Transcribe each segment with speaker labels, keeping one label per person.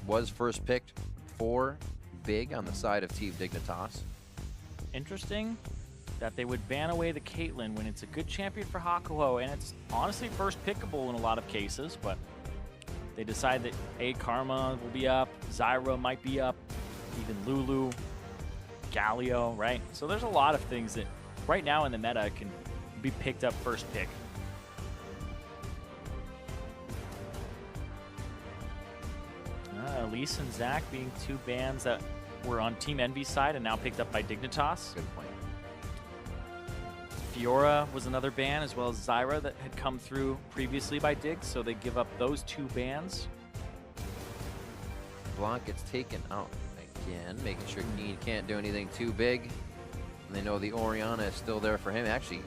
Speaker 1: was first picked for Big on the side of Team Dignitas.
Speaker 2: Interesting that they would ban away the Caitlyn when it's a good champion for Hakuho, and it's honestly first pickable in a lot of cases, but they decide that Karma will be up, Zyra might be up, even Lulu, Galio, right? So there's a lot of things that right now in the meta can be picked up first pick. Elise and Zach being two bans that were on Team EnVy's side and now picked up by Dignitas.
Speaker 1: Good point.
Speaker 2: Fiora was another ban, as well as Zyra that had come through previously by Dig, so they give up those two bans.
Speaker 1: Blanc gets taken out again, making sure Keen can't do anything too big. And they know the Orianna is still there for him. Actually,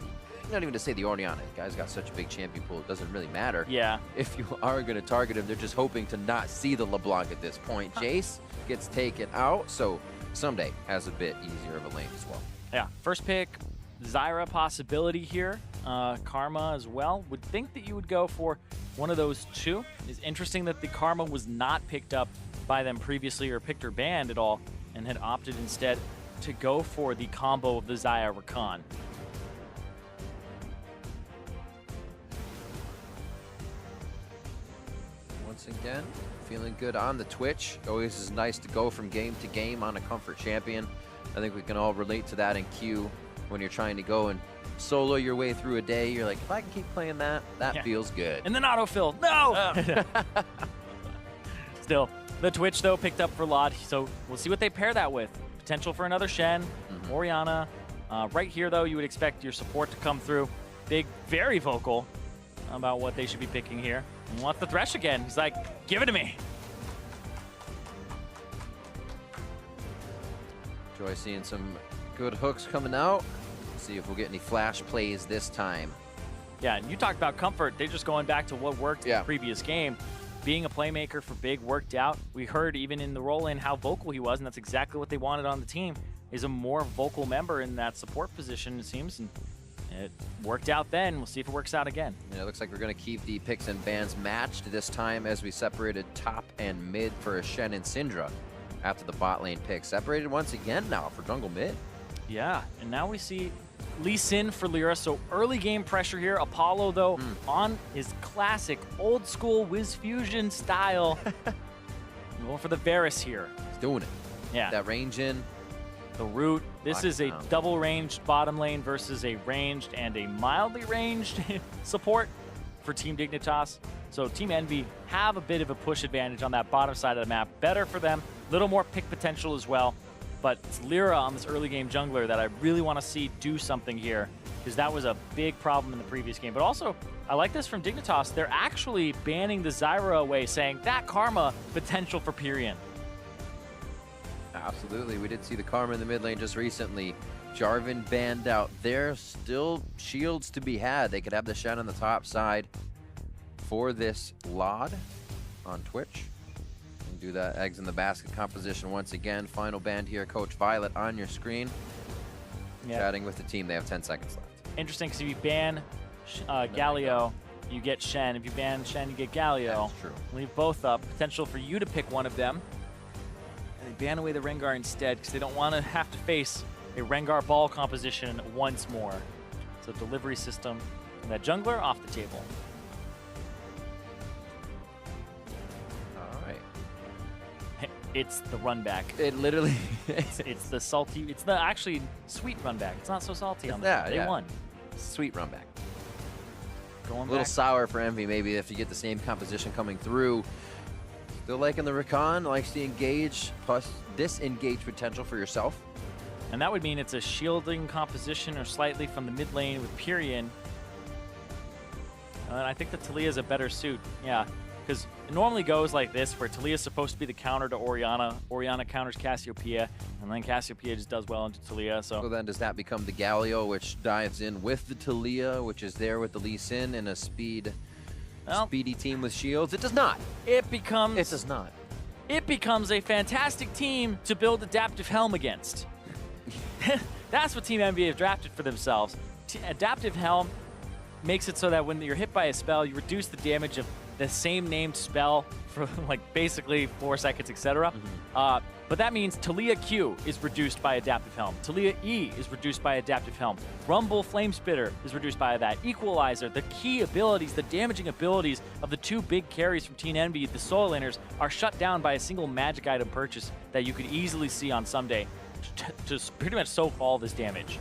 Speaker 1: not even to say the Orianna. The guy's got such a big champion pool, it doesn't really matter.
Speaker 2: Yeah.
Speaker 1: If you are going to target him, they're just hoping to not see the LeBlanc at this point. Jace gets taken out, so someday has a bit easier of a lane as well.
Speaker 2: Yeah, first pick, Zyra possibility here. Karma as well. Would think that you would go for one of those two. It's interesting that the Karma was not picked up by them previously or picked or banned at all, and had opted instead to go for the combo of the Zyra Rakan.
Speaker 1: Once again, feeling good on the Twitch. Always is nice to go from game to game on a comfort champion. I think we can all relate to that in queue when you're trying to go and solo your way through a day. You're like, if I can keep playing that, that feels good.
Speaker 2: And then autofill. No! Still, the Twitch, though, picked up for Lod, so we'll see what they pair that with. Potential for another Shen, Orianna. Right here, though, you would expect your support to come through. Big, very vocal about what they should be picking here. He wants the Thresh again. He's like, give it to me.
Speaker 1: Enjoy seeing some good hooks coming out. See if we'll get any flash plays this time.
Speaker 2: Yeah, and you talked about comfort. They're just going back to what worked in the previous game. Being a playmaker for Big worked out. We heard even in the roll-in how vocal he was, and that's exactly what they wanted on the team, is a more vocal member in that support position, it seems. And it worked out then. We'll see if it works out again.
Speaker 1: Yeah, it looks like we're going to keep the picks and bans matched this time as we separated top and mid for Shen and Syndra after the bot lane pick. Separated once again now for jungle mid.
Speaker 2: Yeah, and now we see Lee Sin for Lyra, so early game pressure here. Apollo, though, on his classic old school Wiz Fusion style. Going for the Varus here.
Speaker 1: He's doing it.
Speaker 2: Yeah.
Speaker 1: That range in.
Speaker 2: The root. This is a double ranged bottom lane versus a ranged and a mildly ranged support for Team Dignitas. So Team EnVy have a bit of a push advantage on that bottom side of the map. Better for them. A little more pick potential as well. But it's Lyra on this early game jungler that I really want to see do something here, because that was a big problem in the previous game. But also, I like this from Dignitas. They're actually banning the Zyra away, saying that Karma potential for Pyrian.
Speaker 1: Absolutely. We did see the Karma in the mid lane just recently. Jarvan banned out. There's still shields to be had. They could have the Shen on the top side for this Lod on Twitch. And do that eggs in the basket composition once again. Final band here, Coach Violet on your screen. Chatting with the team. They have 10 seconds left.
Speaker 2: Interesting, because if you ban Galio, you get Shen. If you ban Shen, you get Galio.
Speaker 1: That's true.
Speaker 2: Leave both up. Potential for you to pick one of them. And they ban away the Rengar instead, because they don't want to have to face a Rengar ball composition once more. So delivery system and that jungler off the table.
Speaker 1: All right.
Speaker 2: It's the run back.
Speaker 1: It literally
Speaker 2: it's the salty, it's the actually sweet run back. It's not so salty on that. They won.
Speaker 1: Sweet run back.
Speaker 2: Going
Speaker 1: a little sour for EnVy maybe if you get the same composition coming through. Still liking the Rakan, likes the engage plus disengage potential for yourself.
Speaker 2: And that would mean it's a shielding composition or slightly from the mid lane with Pyrian. And I think that Talia is a better suit. Yeah, because it normally goes like this, where Talia is supposed to be the counter to Orianna. Orianna counters Cassiopeia, and then Cassiopeia just does well into Talia. So
Speaker 1: then does that become the Galio, which dives in with the Talia, which is there with the Lee Sin and a speedy team with shields? It does not.
Speaker 2: It does
Speaker 1: not.
Speaker 2: It becomes a fantastic team to build Adaptive Helm against. That's what Team EnVy have drafted for themselves. Adaptive Helm makes it so that when you're hit by a spell, you reduce the damage of the same named spell for like basically 4 seconds, etc. But that means Talia Q is reduced by Adaptive Helm. Talia E is reduced by Adaptive Helm. Rumble Flame Spitter is reduced by that. Equalizer, the key abilities, the damaging abilities of the 2 big carries from Team Envy, the solo laners, are shut down by a single magic item purchase that you could easily see on Someday to pretty much soak all this damage.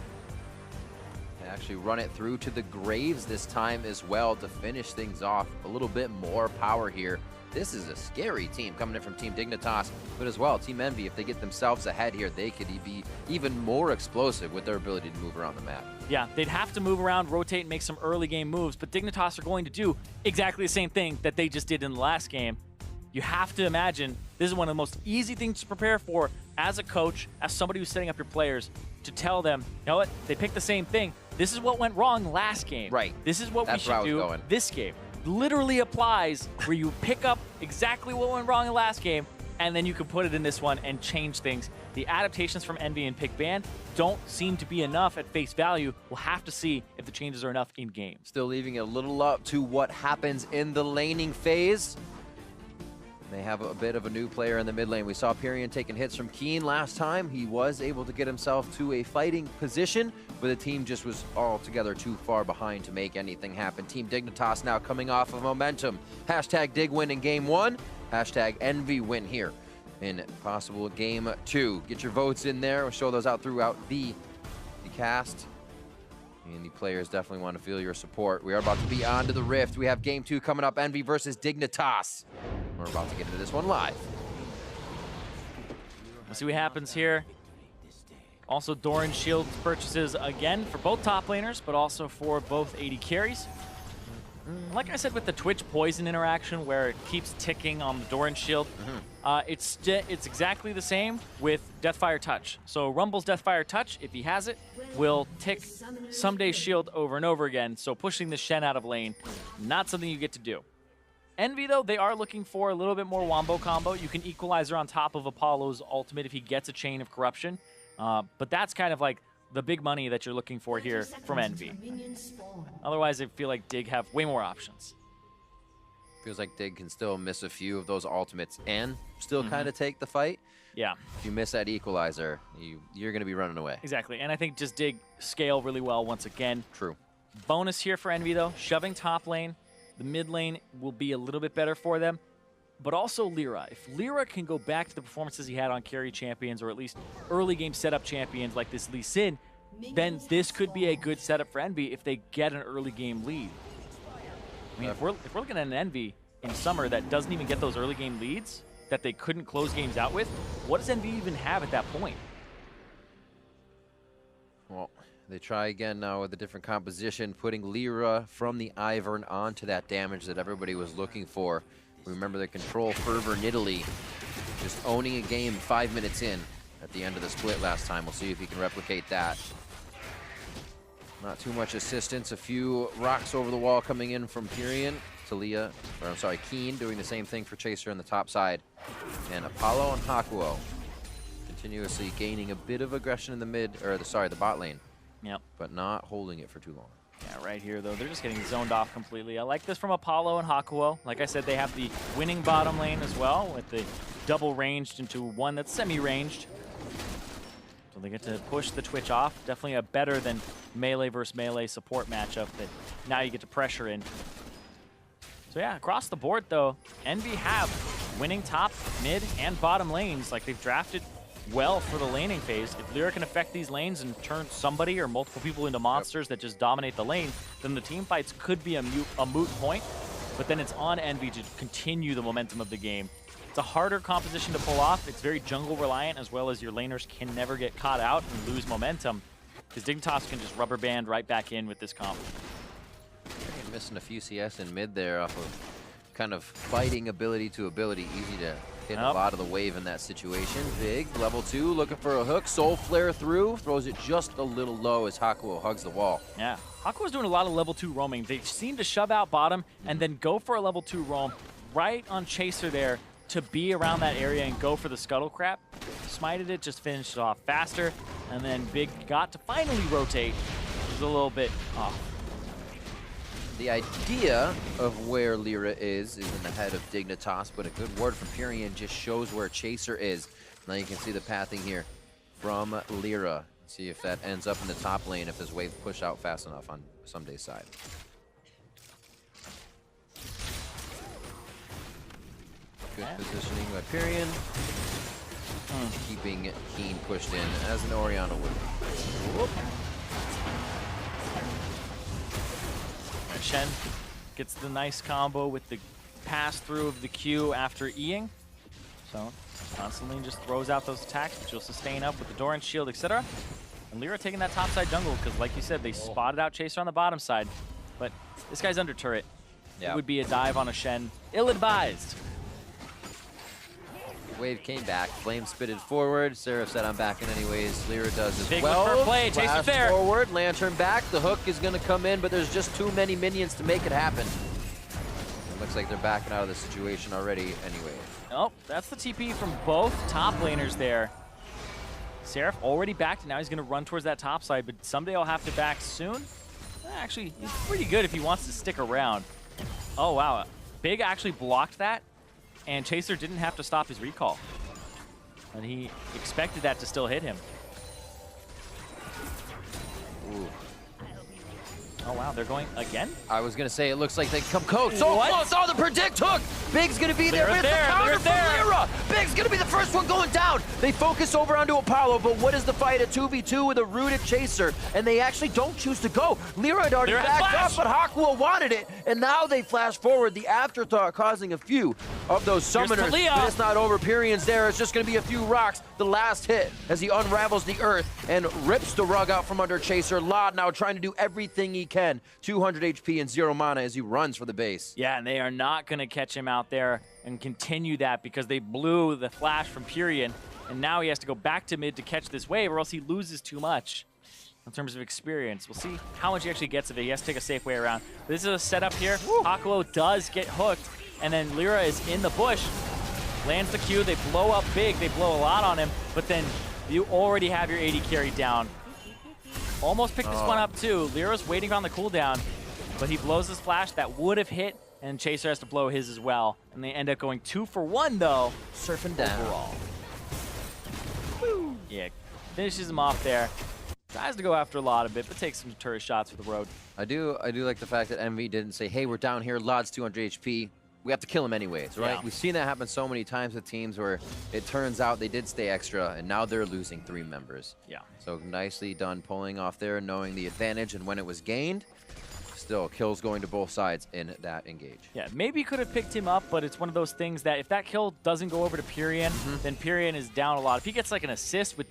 Speaker 1: They actually run it through to the graves this time as well to finish things off. A little bit more power here. This is a scary team coming in from Team Dignitas, but as well, Team Envy, if they get themselves ahead here, they could be even more explosive with their ability to move around the map.
Speaker 2: Yeah, they'd have to move around, rotate, and make some early game moves, but Dignitas are going to do exactly the same thing that they just did in the last game. You have to imagine this is one of the most easy things to prepare for as a coach, as somebody who's setting up your players, to tell them, you know what, they picked the same thing. This is what went wrong last game.
Speaker 1: Right.
Speaker 2: This is what we should do this game. Literally applies where you pick up exactly what went wrong in the last game, and then you can put it in this one and change things. The adaptations from Envy and Pick Ban don't seem to be enough at face value. We'll have to see if the changes are enough in game.
Speaker 1: Still leaving it a little up to what happens in the laning phase. They have a bit of a new player in the mid lane. We saw Pyrian taking hits from Keen last time. He was able to get himself to a fighting position, but the team just was altogether too far behind to make anything happen. Team Dignitas now coming off of momentum. Hashtag Dig win in game 1. Hashtag Envy win here in possible game 2. Get your votes in there. We'll show those out throughout the cast. And the players definitely want to feel your support. We are about to be on to the Rift. We have game 2 coming up, Envy versus Dignitas. We're about to get into this one live.
Speaker 2: We'll see what happens here. Also, Doran Shields purchases again for both top laners, but also for both AD carries. Like I said with the Twitch Poison interaction, where it keeps ticking on the Doran Shield, it's exactly the same with Deathfire Touch. So Rumble's Deathfire Touch, if he has it, will tick Someday Shield over and over again. So pushing the Shen out of lane, not something you get to do. Envy, though, they are looking for a little bit more wombo combo. You can Equalizer on top of Apollo's ultimate if he gets a Chain of Corruption. But that's kind of like the big money that you're looking for here from Envy. Otherwise, I feel like Dig have way more options.
Speaker 1: Feels like Dig can still miss a few of those ultimates and still kind of take the fight.
Speaker 2: Yeah.
Speaker 1: If you miss that Equalizer, you're going to be running away.
Speaker 2: Exactly. And I think just Dig scale really well once again.
Speaker 1: True.
Speaker 2: Bonus here for Envy, though, shoving top lane. The mid lane will be a little bit better for them. But also Lyra. If Lyra can go back to the performances he had on carry champions, or at least early game setup champions like this Lee Sin, then this could be a good setup for Envy if they get an early game lead. I mean, if we're looking at an Envy in summer that doesn't even get those early game leads, that they couldn't close games out with, what does Envy even have at that point?
Speaker 1: Well, they try again now with a different composition, putting Lyra from the Ivern onto that damage that everybody was looking for. Remember the control fervor Nidalee just owning a game 5 minutes in at the end of the split last time. We'll see if he can replicate that. Not too much assistance. A few rocks over the wall coming in from Pyrian. Talia, or I'm sorry, Keen doing the same thing for Chaser on the top side. And Apollo and Hakuo continuously gaining a bit of aggression in the mid, or the bot lane.
Speaker 2: Yep.
Speaker 1: But not holding it for too long.
Speaker 2: Yeah, right here, though, they're just getting zoned off completely. I like this from Apollo and Hakuo. Like I said, they have the winning bottom lane as well, with the double ranged into one that's semi-ranged. So they get to push the Twitch off. Definitely a better than melee versus melee support matchup that now you get to pressure in. So yeah, across the board, though, Envy have winning top, mid, and bottom lanes. Like, they've drafted well for the laning phase. If Lyra can affect these lanes and turn somebody or multiple people into monsters that just dominate the lane, then the team fights could be a moot point, but then it's on Envy to continue the momentum of the game. It's a harder composition to pull off. It's very jungle reliant, as well as your laners can never get caught out and lose momentum, because Dignitas can just rubber band right back in with this comp.
Speaker 1: Missing a few CS in mid there off of kind of fighting ability to ability. Easy to hit a lot of the wave in that situation. Big, level 2, looking for a hook. Soul Flare through, throws it just a little low as Hakuo hugs the wall.
Speaker 2: Yeah, Hakuo's doing a lot of level 2 roaming. They seem to shove out bottom and then go for a level 2 roam right on Chaser there to be around that area and go for the Scuttle Crap. Smited it, just finished it off faster, and then Big got to finally rotate. It was a little bit off.
Speaker 1: The idea of where Lyra is in the head of Dignitas, but a good word from Pyrian just shows where Chaser is. Now you can see the pathing here from Lyra. See if that ends up in the top lane if his wave push out fast enough on Sumday's side. Good positioning by Pyrian. Keeping Keen pushed in as an Orianna would. Whoop.
Speaker 2: Shen gets the nice combo with the pass through of the Q after E-ing. So constantly just throws out those attacks, but you'll sustain up with the Doran shield, etc. And Lyra taking that top side jungle because, like you said, they spotted out Chaser on the bottom side. But this guy's under turret. It would be a dive on a Shen. Ill-advised.
Speaker 1: Wave came back, Flame spitted forward. Seraph said, I'm backing anyways. Lyra does as
Speaker 2: Big
Speaker 1: well.
Speaker 2: Big play, Chaser's there.
Speaker 1: Forward, Lantern back. The hook is going to come in, but there's just too many minions to make it happen. It looks like they're backing out of the situation already anyway.
Speaker 2: Oh, that's the TP from both top laners there. Seraph already backed, and now he's going to run towards that top side, but someday he'll have to back soon. Actually, he's pretty good if he wants to stick around. Oh, wow. Big actually blocked that, and Chaser didn't have to stop his recall. And he expected that to still hit him.
Speaker 1: Ooh.
Speaker 2: Oh, wow, they're going again?
Speaker 1: I was going to say, it looks like they come close. So close! Oh, the predict hook! Big's going to be there with the counter from Lyra! Big's going to be the first one going down! They focus over onto Apollo, but what is the fight? A 2v2 with a rooted Chaser, and they actually don't choose to go. Lyra had already backed up, but Hakua wanted it, and now they flash forward. The afterthought causing a few of those summoners. But it's not over. Pyrian's there. It's just going to be a few rocks. The last hit as he unravels the earth and rips the rug out from under Chaser. Lod now trying to do everything he can. 200 HP and 0 mana as he runs for the base.
Speaker 2: Yeah, and they are not going to catch him out there and continue that because they blew the flash from Pyrian, and now he has to go back to mid to catch this wave or else he loses too much in terms of experience. We'll see how much he actually gets of it. He has to take a safe way around. But this is a setup here. Hakuo does get hooked, and then Lyra is in the bush. Lands the Q, they blow up big, they blow a lot on him, but then you already have your AD carry down. Almost picked this one up too. Lyra's waiting on the cooldown, but he blows his flash. That would have hit, and Chaser has to blow his as well. And they end up going 2 for 1 though.
Speaker 1: Surfing down.
Speaker 2: Overall. Woo. Yeah, finishes him off there. Tries to go after a lot of it, but takes some turret shots for the road.
Speaker 1: I do like the fact that Envy didn't say, hey, we're down here, Lod's 200 HP. We have to kill him anyways, right?
Speaker 2: Yeah.
Speaker 1: We've seen that happen so many times with teams where it turns out they did stay extra, and now they're losing 3 members.
Speaker 2: Yeah.
Speaker 1: So nicely done pulling off there, knowing the advantage and when it was gained. Still, kills going to both sides in that engage.
Speaker 2: Yeah, maybe could have picked him up, but it's one of those things that if that kill doesn't go over to Pyrian, then Pyrian is down a lot. If he gets like an assist with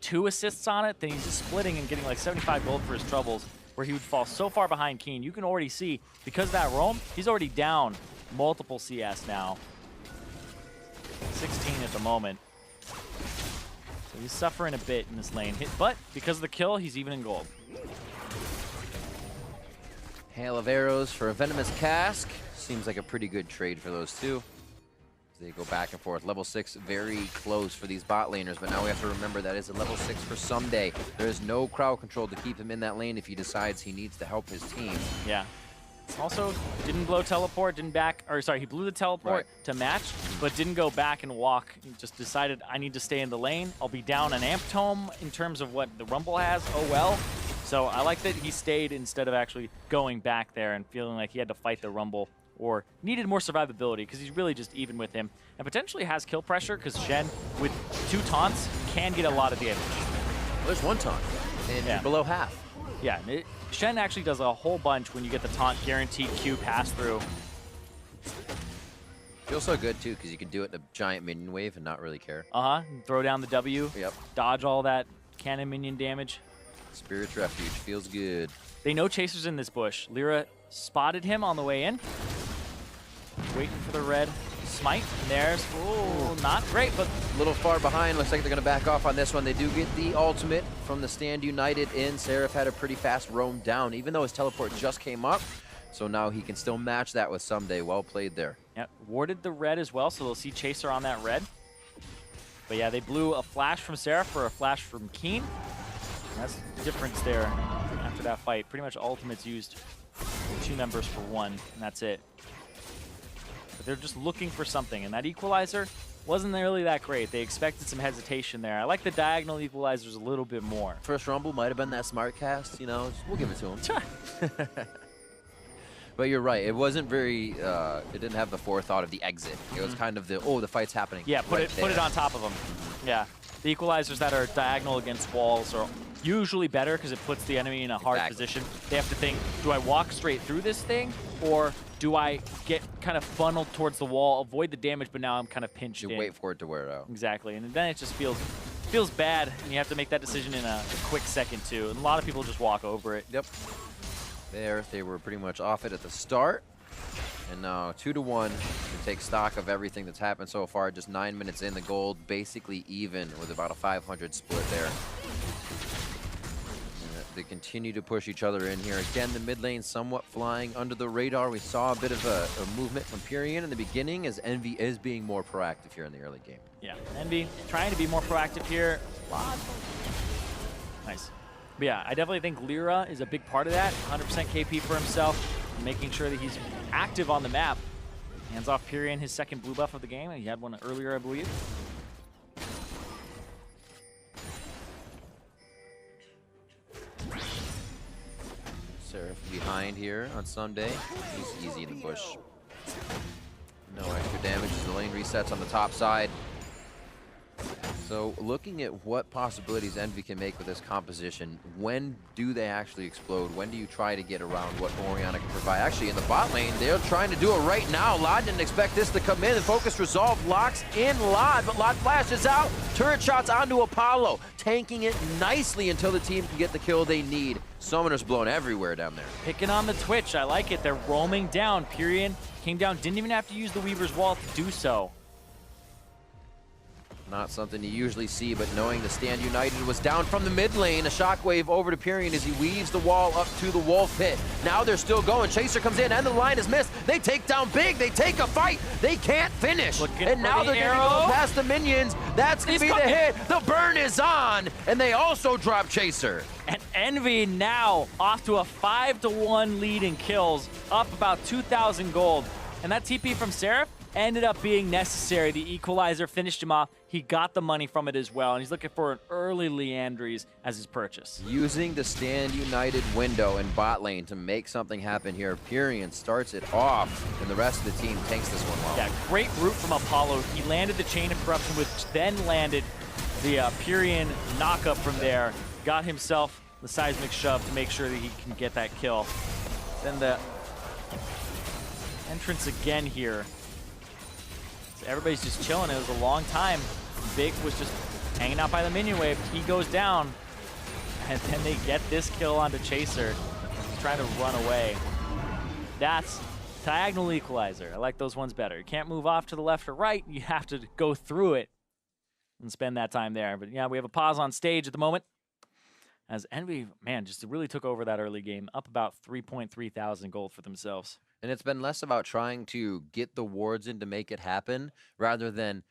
Speaker 2: 2 assists on it, then he's just splitting and getting like 75 gold for his troubles, where he would fall so far behind Keen. You can already see, because of that roam, he's already down multiple CS now. 16 at the moment. So he's suffering a bit in this lane. But because of the kill, he's even in gold.
Speaker 1: Hail of arrows for a Venomous Cask. Seems like a pretty good trade for those two. They go back and forth. Level 6, very close for these bot laners, but now we have to remember that is a level 6 for Someday. There is no crowd control to keep him in that lane if he decides he needs to help his team.
Speaker 2: Yeah. Also, didn't blow teleport, didn't back, or sorry, he blew the teleport to match, but didn't go back and walk. He just decided, I need to stay in the lane. I'll be down an amp tome in terms of what the Rumble has. Oh well. So I like that he stayed instead of actually going back there and feeling like he had to fight the Rumble or needed more survivability because he's really just even with him and potentially has kill pressure because Shen, with 2 taunts, can get a lot of damage.
Speaker 1: Well, there's 1 taunt, and you're below half.
Speaker 2: Yeah, Shen actually does a whole bunch when you get the taunt guaranteed Q pass through.
Speaker 1: Feels so good too because you can do it in a giant minion wave and not really care.
Speaker 2: Throw down the W.
Speaker 1: Yep.
Speaker 2: Dodge all that cannon minion damage.
Speaker 1: Spirit's Refuge feels good.
Speaker 2: They know Chaser's in this bush. Lyra spotted him on the way in. Waiting for the red smite. And there's, ooh, not great, but
Speaker 1: a little far behind. Looks like they're going to back off on this one. They do get the ultimate from the Stand United in. Seraph had a pretty fast roam down, even though his teleport just came up. So now he can still match that with Someday. Well played there.
Speaker 2: Yep, warded the red as well, so they'll see Chaser on that red. But yeah, they blew a flash from Seraph for a flash from Keen. That's the difference there after that fight. Pretty much ultimates used 2 members for 1, and that's it. But they're just looking for something, and that equalizer wasn't really that great. They expected some hesitation there. I like the diagonal equalizers a little bit more.
Speaker 1: First rumble might have been that smart cast, you know, we'll give it to him. But you're right, it wasn't very, it didn't have the forethought of the exit. It was kind of the, oh, the fight's happening.
Speaker 2: Yeah, put it on top of them. Yeah, the equalizers that are diagonal against walls are usually better because it puts the enemy in a hard position. They have to think, do I walk straight through this thing, or do I get kind of funneled towards the wall, avoid the damage, but now I'm kind of pinched in?
Speaker 1: You wait for it to wear out.
Speaker 2: Exactly, and then it just feels bad, and you have to make that decision in a quick second too. And a lot of people just walk over it.
Speaker 1: Yep. There, they were pretty much off it at the start. And now 2-1 to take stock of everything that's happened so far. Just 9 minutes in, the gold basically even with about a 500 split there. They continue to push each other in here. Again, the mid lane somewhat flying under the radar. We saw a bit of a movement from Pyrian in the beginning as Envy is being more proactive here in the early game.
Speaker 2: Yeah, Envy trying to be more proactive here. Nice. But yeah, I definitely think Lyra is a big part of that. 100% KP for himself, making sure that he's active on the map. Hands off Pyrian, his second blue buff of the game. He had one earlier, I believe.
Speaker 1: Seraph behind here on Sunday. He's easy in the bush. No extra damage as the lane resets on the top side. So looking at what possibilities Envy can make with this composition, when do they actually explode? When do you try to get around what Orianna can provide? Actually, in the bot lane, they're trying to do it right now. Lod didn't expect this to come in, and Focus Resolve locks in Lod, but Lod flashes out. Turret shots onto Apollo, tanking it nicely until the team can get the kill they need. Summoners blown everywhere down there.
Speaker 2: Picking on the Twitch, I like it. They're roaming down. Pyrian came down, didn't even have to use the Weaver's Wall to do so.
Speaker 1: Not something you usually see, but knowing the Stand United was down from the mid lane, a shockwave over to Pyrian as he weaves the wall up to the Wolf Pit. Now they're still going. Chaser comes in and the line is missed. They take down big. They take a fight. They can't finish. And now they're going to go past the minions. That's going to be the hit. The burn is on. And they also drop Chaser.
Speaker 2: And Envy now off to a 5-1 lead in kills, up about 2,000 gold. And that TP from Seraph ended up being necessary. The equalizer finished him off. He got the money from it as well, and he's looking for an early Leandries as his purchase.
Speaker 1: Using the Stand United window in bot lane to make something happen here. Pyrian starts it off, and the rest of the team tanks this one well.
Speaker 2: Yeah, great route from Apollo. He landed the Chain of Corruption, which then landed the Pyrian knockup from there. Got himself the seismic shove to make sure that he can get that kill. Then the entrance again here. So everybody's just chilling. It was a long time. Big was just hanging out by the minion wave. He goes down, and then they get this kill onto Chaser. He's trying to run away. That's diagonal equalizer. I like those ones better. You can't move off to the left or right. You have to go through it and spend that time there. But yeah, we have a pause on stage at the moment. As Envy, man, just really took over that early game, up about 3.3 thousand gold for themselves.
Speaker 1: And it's been less about trying to get the wards in to make it happen, rather than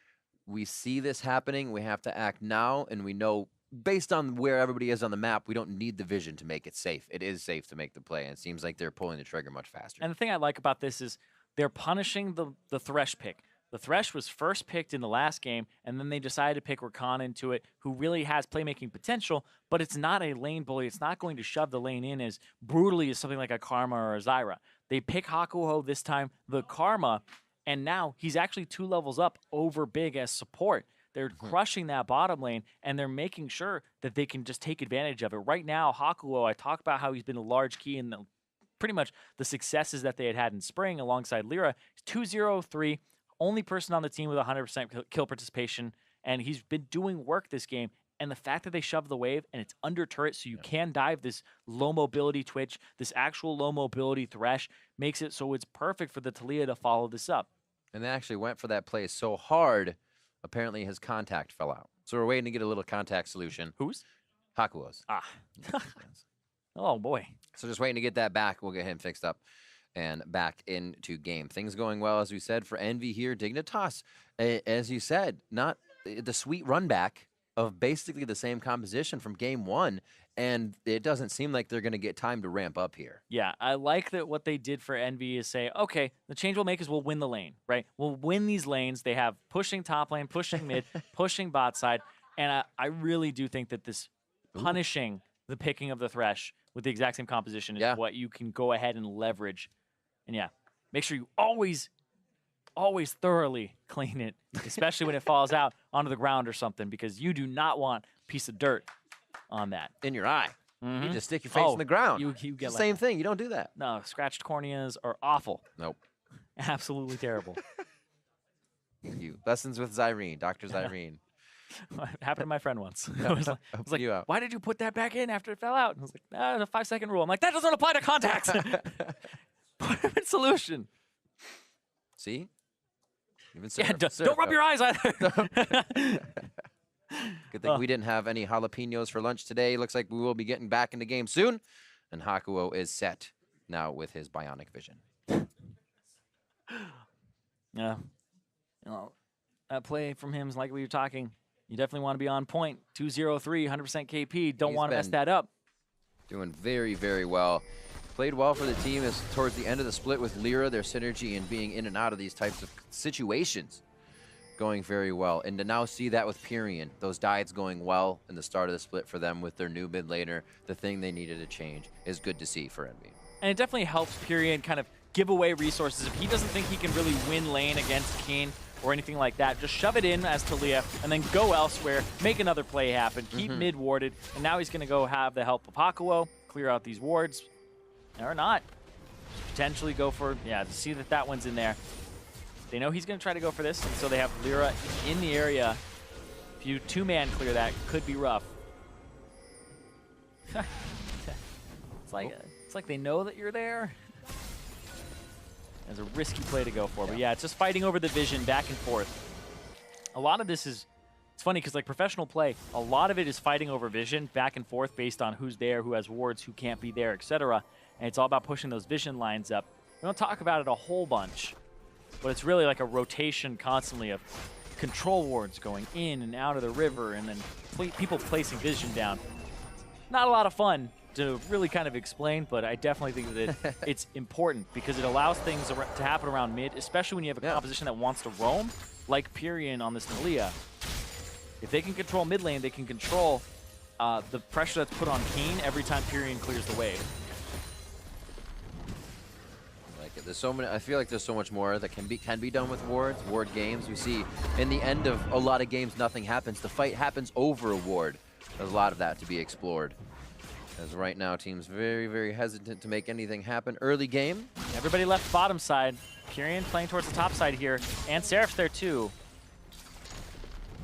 Speaker 1: we see this happening, we have to act now, and we know based on where everybody is on the map, we don't need the vision to make it safe. It is safe to make the play, and it seems like they're pulling the trigger much faster.
Speaker 2: And the thing I like about this is they're punishing the Thresh pick. The Thresh was first picked in the last game, and then they decided to pick Rakan into it, who really has playmaking potential, but it's not a lane bully. It's not going to shove the lane in as brutally as something like a Karma or a Zyra. They pick Hakuho this time, the Karma, and now he's actually 2 levels up over Big as support. They're crushing that bottom lane, and they're making sure that they can just take advantage of it. Right now, Hakuho, I talked about how he's been a large key in pretty much the successes that they had in spring alongside Lyra. He's 2-0-3. Only person on the team with 100% kill participation, and he's been doing work this game. And the fact that they shove the wave and it's under turret so you can dive this low mobility Twitch, this actual low mobility Thresh, makes it so it's perfect for the Taliyah to follow this up.
Speaker 1: And they actually went for that play so hard, apparently his contact fell out. So we're waiting to get a little contact solution.
Speaker 2: Whose?
Speaker 1: Hakuo's.
Speaker 2: Ah. Oh, boy.
Speaker 1: So just waiting to get that back. We'll get him fixed up and back into game. Things going well, as we said, for Envy here. Dignitas, as you said, not the sweet run back of basically the same composition from game 1, and it doesn't seem like they're going to get time to ramp up here.
Speaker 2: Yeah, I like that what they did for Envy is say, okay, the change we'll make is we'll win the lane, right? We'll win these lanes. They have pushing top lane, pushing mid, pushing bot side, and I really do think that this punishing the picking of the Thresh with the exact same composition is what you can go ahead and leverage. And yeah, make sure you always thoroughly clean it, especially when it falls out onto the ground or something, because you do not want a piece of dirt on that.
Speaker 1: In your eye. You just stick your face in the ground.
Speaker 2: You get
Speaker 1: it's the same thing. You don't do that.
Speaker 2: No, scratched corneas are awful.
Speaker 1: Nope.
Speaker 2: Absolutely terrible.
Speaker 1: Lessons with Zyrene, Dr. Zyrene.
Speaker 2: It happened to my friend once. I was like, why did you put that back in after it fell out? And I was like, the 5-second rule. I'm like, that doesn't apply to contacts. Put it in solution.
Speaker 1: See? Even
Speaker 2: don't rub your eyes either.
Speaker 1: Good thing we didn't have any jalapenos for lunch today. Looks like we will be getting back in the game soon. And Hakuo is set now with his bionic vision.
Speaker 2: Yeah. That play from him is like we were talking. You definitely want to be on point. 2-0-3, 100% KP. Don't want to mess that up.
Speaker 1: Doing very, very well. Played well for the team as towards the end of the split with Lyra, their synergy and being in and out of these types of situations going very well. And to now see that with Pyrian, those dives going well in the start of the split for them with their new mid laner, the thing they needed to change is good to see for Envy.
Speaker 2: And it definitely helps Pyrian kind of give away resources. If he doesn't think he can really win lane against Keen or anything like that, just shove it in as Talia and then go elsewhere, make another play happen, keep mid warded, and now he's going to go have the help of Hakuo, clear out these wards, or not. Potentially go for, to see that one's in there. They know he's going to try to go for this, and so they have Lyra in the area. If you two-man clear that, could be rough. It's like they know that you're there. It's a risky play to go for, but yeah, it's just fighting over the vision back and forth. A lot of this is, it's funny because like professional play, a lot of it is fighting over vision back and forth based on who's there, who has wards, who can't be there, etc. And it's all about pushing those vision lines up. We don't talk about it a whole bunch, but it's really like a rotation constantly of control wards going in and out of the river and then people placing vision down. Not a lot of fun to really kind of explain, but I definitely think that it's important because it allows things to happen around mid, especially when you have a composition that wants to roam, like Pyrian on this Nalia. If they can control mid lane, they can control the pressure that's put on Keen every time Pyrian clears the wave.
Speaker 1: There's so many. I feel like there's so much more that can be done with ward games. We see in the end of a lot of games, nothing happens. The fight happens over a ward. There's a lot of that to be explored. As right now, team's very, very hesitant to make anything happen. Early game.
Speaker 2: Everybody left bottom side. Pyrian playing towards the top side here, and Seraph's there too.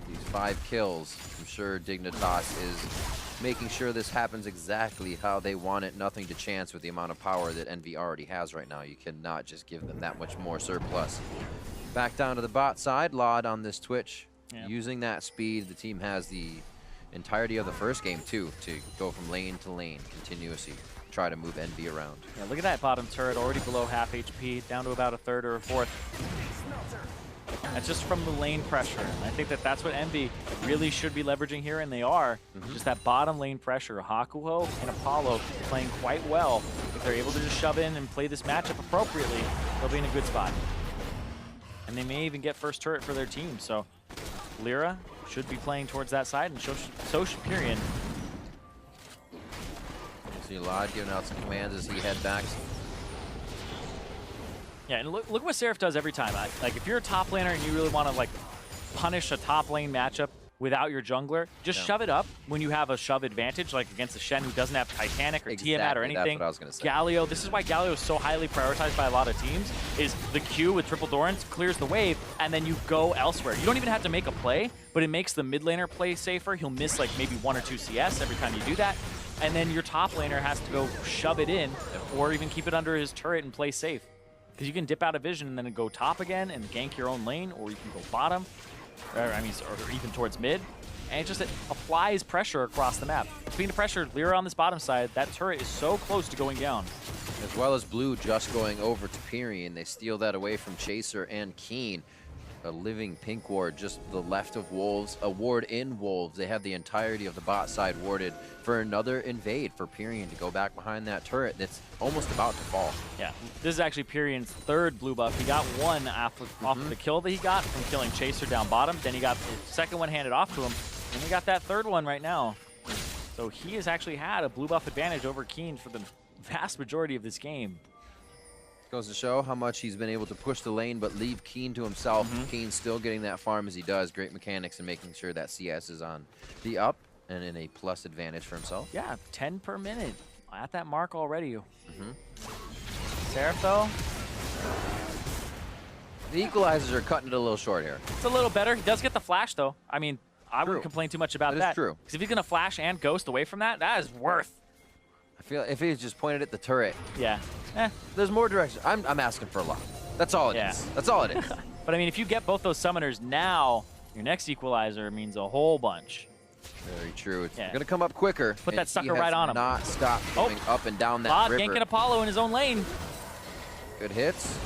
Speaker 1: These 5 kills. I'm sure Dignitas is making sure this happens exactly how they want it. Nothing to chance with the amount of power that Envy already has right now. You cannot just give them that much more surplus. Back down to the bot side. Lod on this Twitch. Using that speed, the team has the entirety of the first game too to go from lane to lane continuously. Try to move Envy around.
Speaker 2: Yeah, look at that bottom turret already below half HP, down to about a third or a fourth. That's just from the lane pressure. And I think that's what Envy really should be leveraging here, and they are. Just that bottom lane pressure. Hakuo and Apollo playing quite well. If they're able to just shove in and play this matchup appropriately, they'll be in a good spot. And they may even get first turret for their team. So Lyra should be playing towards that side, and so should Pyrian.
Speaker 1: You see Lod giving out some commands as he head back.
Speaker 2: Yeah, and look what Seraph does every time. Like, if you're a top laner and you really want to, like, punish a top lane matchup without your jungler, just shove it up when you have a shove advantage, like against a Shen who doesn't have Titanic or Tiamat or anything.
Speaker 1: That's what I was going to say.
Speaker 2: Galio, this is why Galio is so highly prioritized by a lot of teams, is the Q with triple Dorans clears the wave, and then you go elsewhere. You don't even have to make a play, but it makes the mid laner play safer. He'll miss, like, maybe 1 or 2 CS every time you do that. And then your top laner has to go shove it in, or even keep it under his turret and play safe. Because you can dip out of vision and then go top again and gank your own lane, or you can go bottom, or even towards mid. And it applies pressure across the map. Speaking of pressure, Lyra on this bottom side, that turret is so close to going down.
Speaker 1: As well as Blue just going over to Pyrian. They steal that away from Chaser and Keen. a living pink ward just the left of Wolves, a ward in Wolves. They have the entirety of the bot side warded for another invade for Pyrion to go back behind that turret that's almost about to fall.
Speaker 2: Yeah, this is actually Pyrion's third blue buff. He got one off of the kill that he got from killing Chaser down bottom. Then he got the second one handed off to him. And he got that third one right now. So he has actually had a blue buff advantage over Keen for the vast majority of this game.
Speaker 1: Goes to show how much he's been able to push the lane but leave Keen to himself. Keen still getting that farm as he does. Great mechanics and making sure that CS is on the up and in a plus advantage for himself.
Speaker 2: Yeah, 10 per minute. At that mark already. Seraph, though.
Speaker 1: The equalizers are cutting it a little short here.
Speaker 2: It's a little better. He does get the flash, though. I mean, I wouldn't complain too much about that.
Speaker 1: That is true.
Speaker 2: Because if he's going to flash and ghost away from that, that is worth.
Speaker 1: I feel if he just pointed at the turret.
Speaker 2: Yeah.
Speaker 1: There's more direction. I'm asking for a lot. That's all it is. That's all it is.
Speaker 2: But I mean, if you get both those summoners now, your next equalizer means a whole bunch.
Speaker 1: Very true. It's going to come up quicker.
Speaker 2: Put that sucker right on him.
Speaker 1: Not stop going up and down that river.
Speaker 2: Ganking Apollo in his own lane.
Speaker 1: Good hits.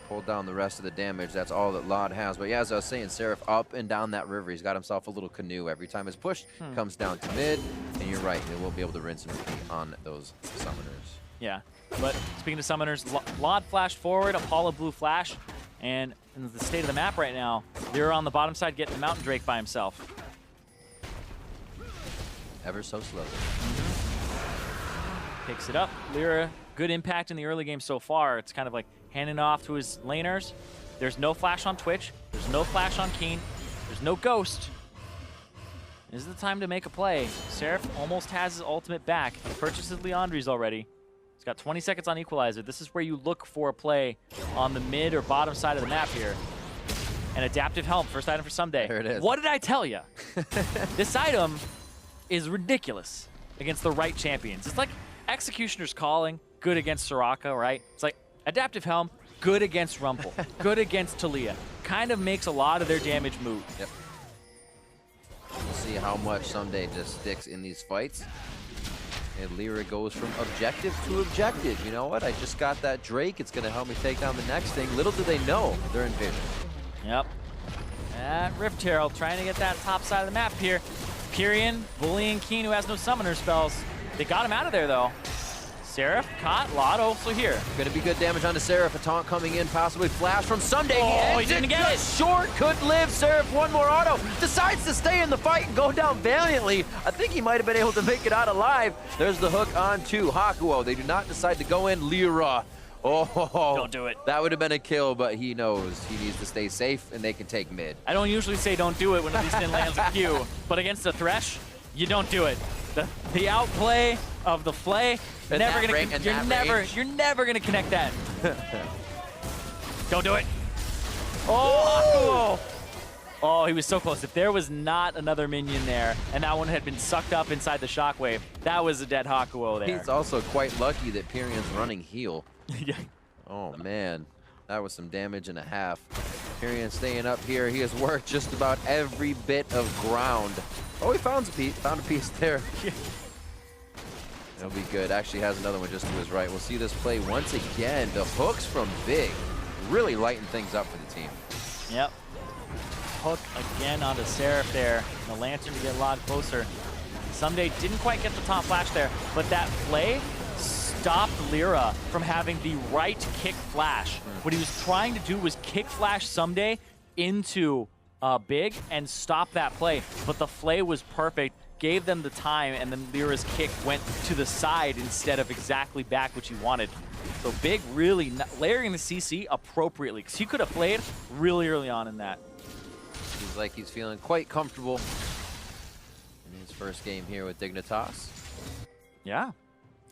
Speaker 1: Pull down the rest of the damage. That's all that Lod has. But yeah, as I was saying, Seraph up and down that river. He's got himself a little canoe. Every time it's pushed, comes down to mid. And you're right, they won't be able to rinse and repeat on those summoners.
Speaker 2: Yeah, but speaking of summoners, Lod flashed forward, Apollo blue flash. And in the state of the map right now, they're on the bottom side getting the Mountain Drake by himself.
Speaker 1: Ever so slowly.
Speaker 2: Picks it up. Lyra, good impact in the early game so far. It's kind of like handing off to his laners. There's no flash on Twitch. There's no flash on Keen. There's no ghost. This is the time to make a play. Seraph almost has his ultimate back. He purchases Leandri's already. He's got 20 seconds on Equalizer. This is where you look for a play on the mid or bottom side of the map here. An adaptive helm, first item for someday.
Speaker 1: There it is.
Speaker 2: What did I tell you? This item is ridiculous against the right champions. It's like Executioner's Calling, good against Soraka, right? It's like Adaptive Helm, good against Rumple, good against Talia. Kind of makes a lot of their damage moot.
Speaker 1: Yep. We'll see how much Someday just sticks in these fights. And Lyra goes from objective to objective. You know what? I just got that Drake. It's going to help me take down the next thing. Little do they know they're in vision.
Speaker 2: Yep. That Rift Herald trying to get that top side of the map here. Pyrion bullying Keen, who has no summoner spells. They got him out of there, though. Seraph, caught, Lod also here.
Speaker 1: Gonna be good damage onto Seraph. A taunt coming in, possibly flash from Someday.
Speaker 2: Oh, he didn't get it.
Speaker 1: Short, could live. Seraph, one more auto. Decides to stay in the fight and go down valiantly. I think he might have been able to make it out alive. There's the hook onto Hakuo. They do not decide to go in. Lyra. Oh,
Speaker 2: don't do it.
Speaker 1: That would have been a kill, but he knows he needs to stay safe and they can take mid.
Speaker 2: I don't usually say don't do it when Lee Sin lands a Q, but against the Thresh, you don't do it. The outplay of the Flay, you're never gonna connect that. Don't do it. Oh, Hakuo. Oh, he was so close. If there was not another minion there, and that one had been sucked up inside the shockwave, that was a dead Hakuo there.
Speaker 1: He's also quite lucky that Pyrion's running heal.
Speaker 2: Yeah.
Speaker 1: Oh, man. That was some damage and a half. Pyrion staying up here. He has worked just about every bit of ground. Oh, he found a piece there. It'll be good. Actually has another one just to his right. We'll see this play once again. The hooks from Big really lighten things up for the team.
Speaker 2: Yep. Hook again onto Seraph there. The Lantern to get a lot closer. Someday didn't quite get the top flash there, but that play stopped Lyra from having the right kick flash. What he was trying to do was kick flash Someday into Big and stop that play, but the Flay was perfect, gave them the time, and then Lyra's kick went to the side instead of exactly back, which he wanted. So Big really layering the CC appropriately, because he could have played really early on in that.
Speaker 1: Seems like he's feeling quite comfortable in his first game here with Dignitas.
Speaker 2: Yeah,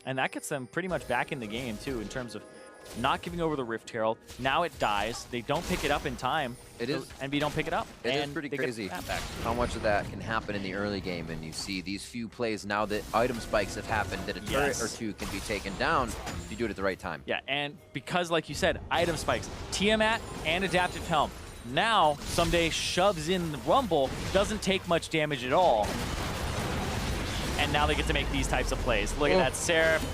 Speaker 2: and that gets them pretty much back in the game too, in terms of not giving over the Rift Herald. Now it dies. They don't pick it up in time.
Speaker 1: It is.
Speaker 2: NB don't pick it up.
Speaker 1: It is pretty crazy how much of that can happen in the early game. And you see these few plays now that item spikes have happened, that a turret or two can be taken down if you do it at the right time.
Speaker 2: Yeah, and because, like you said, item spikes, Tiamat and Adaptive Helm. Now, Someday shoves in the Rumble, doesn't take much damage at all. And now they get to make these types of plays. Look at that, Seraph.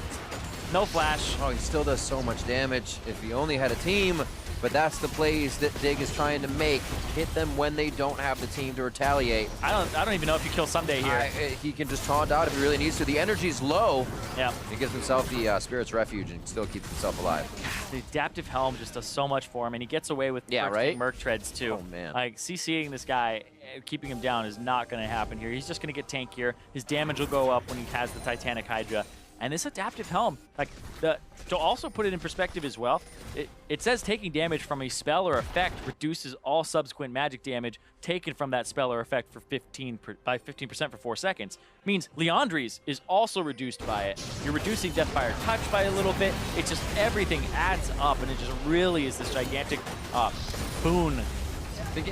Speaker 2: No flash.
Speaker 1: Oh, he still does so much damage. If he only had a team, but that's the plays that Dig is trying to make. Hit them when they don't have the team to retaliate.
Speaker 2: I don't even know if you kill Someday here.
Speaker 1: He can just taunt out if he really needs to. The energy's low.
Speaker 2: Yeah.
Speaker 1: He gives himself the Spirit's Refuge and still keeps himself alive.
Speaker 2: The Adaptive Helm just does so much for him, and he gets away with Merc Treads too.
Speaker 1: Oh, man.
Speaker 2: Like, CCing this guy, keeping him down is not going to happen here. He's just going to get tankier. His damage will go up when he has the Titanic Hydra. And this Adaptive Helm, like, to also put it in perspective as well, it says taking damage from a spell or effect reduces all subsequent magic damage taken from that spell or effect for 15% for 4 seconds. Means Liandry's is also reduced by it. You're reducing Deathfire Touch by a little bit. It's just everything adds up, and it just really is this gigantic boon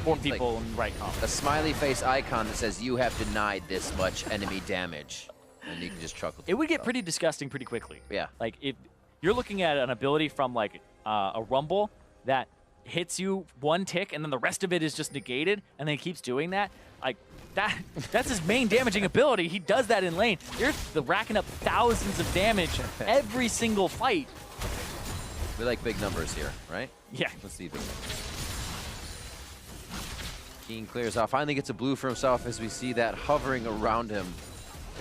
Speaker 2: for people in right comp.
Speaker 1: A smiley face icon that says you have denied this much enemy damage. And you can just chuckle.
Speaker 2: It would get pretty disgusting pretty quickly.
Speaker 1: Yeah.
Speaker 2: Like, if you're looking at an ability from, like, a Rumble that hits you 1 tick and then the rest of it is just negated, and then he keeps doing that, like, that's his main damaging ability. He does that in lane. You're racking up thousands of damage every single fight.
Speaker 1: We like big numbers here, right?
Speaker 2: Yeah.
Speaker 1: Let's see. Keen clears off. Finally gets a blue for himself as we see that hovering around him.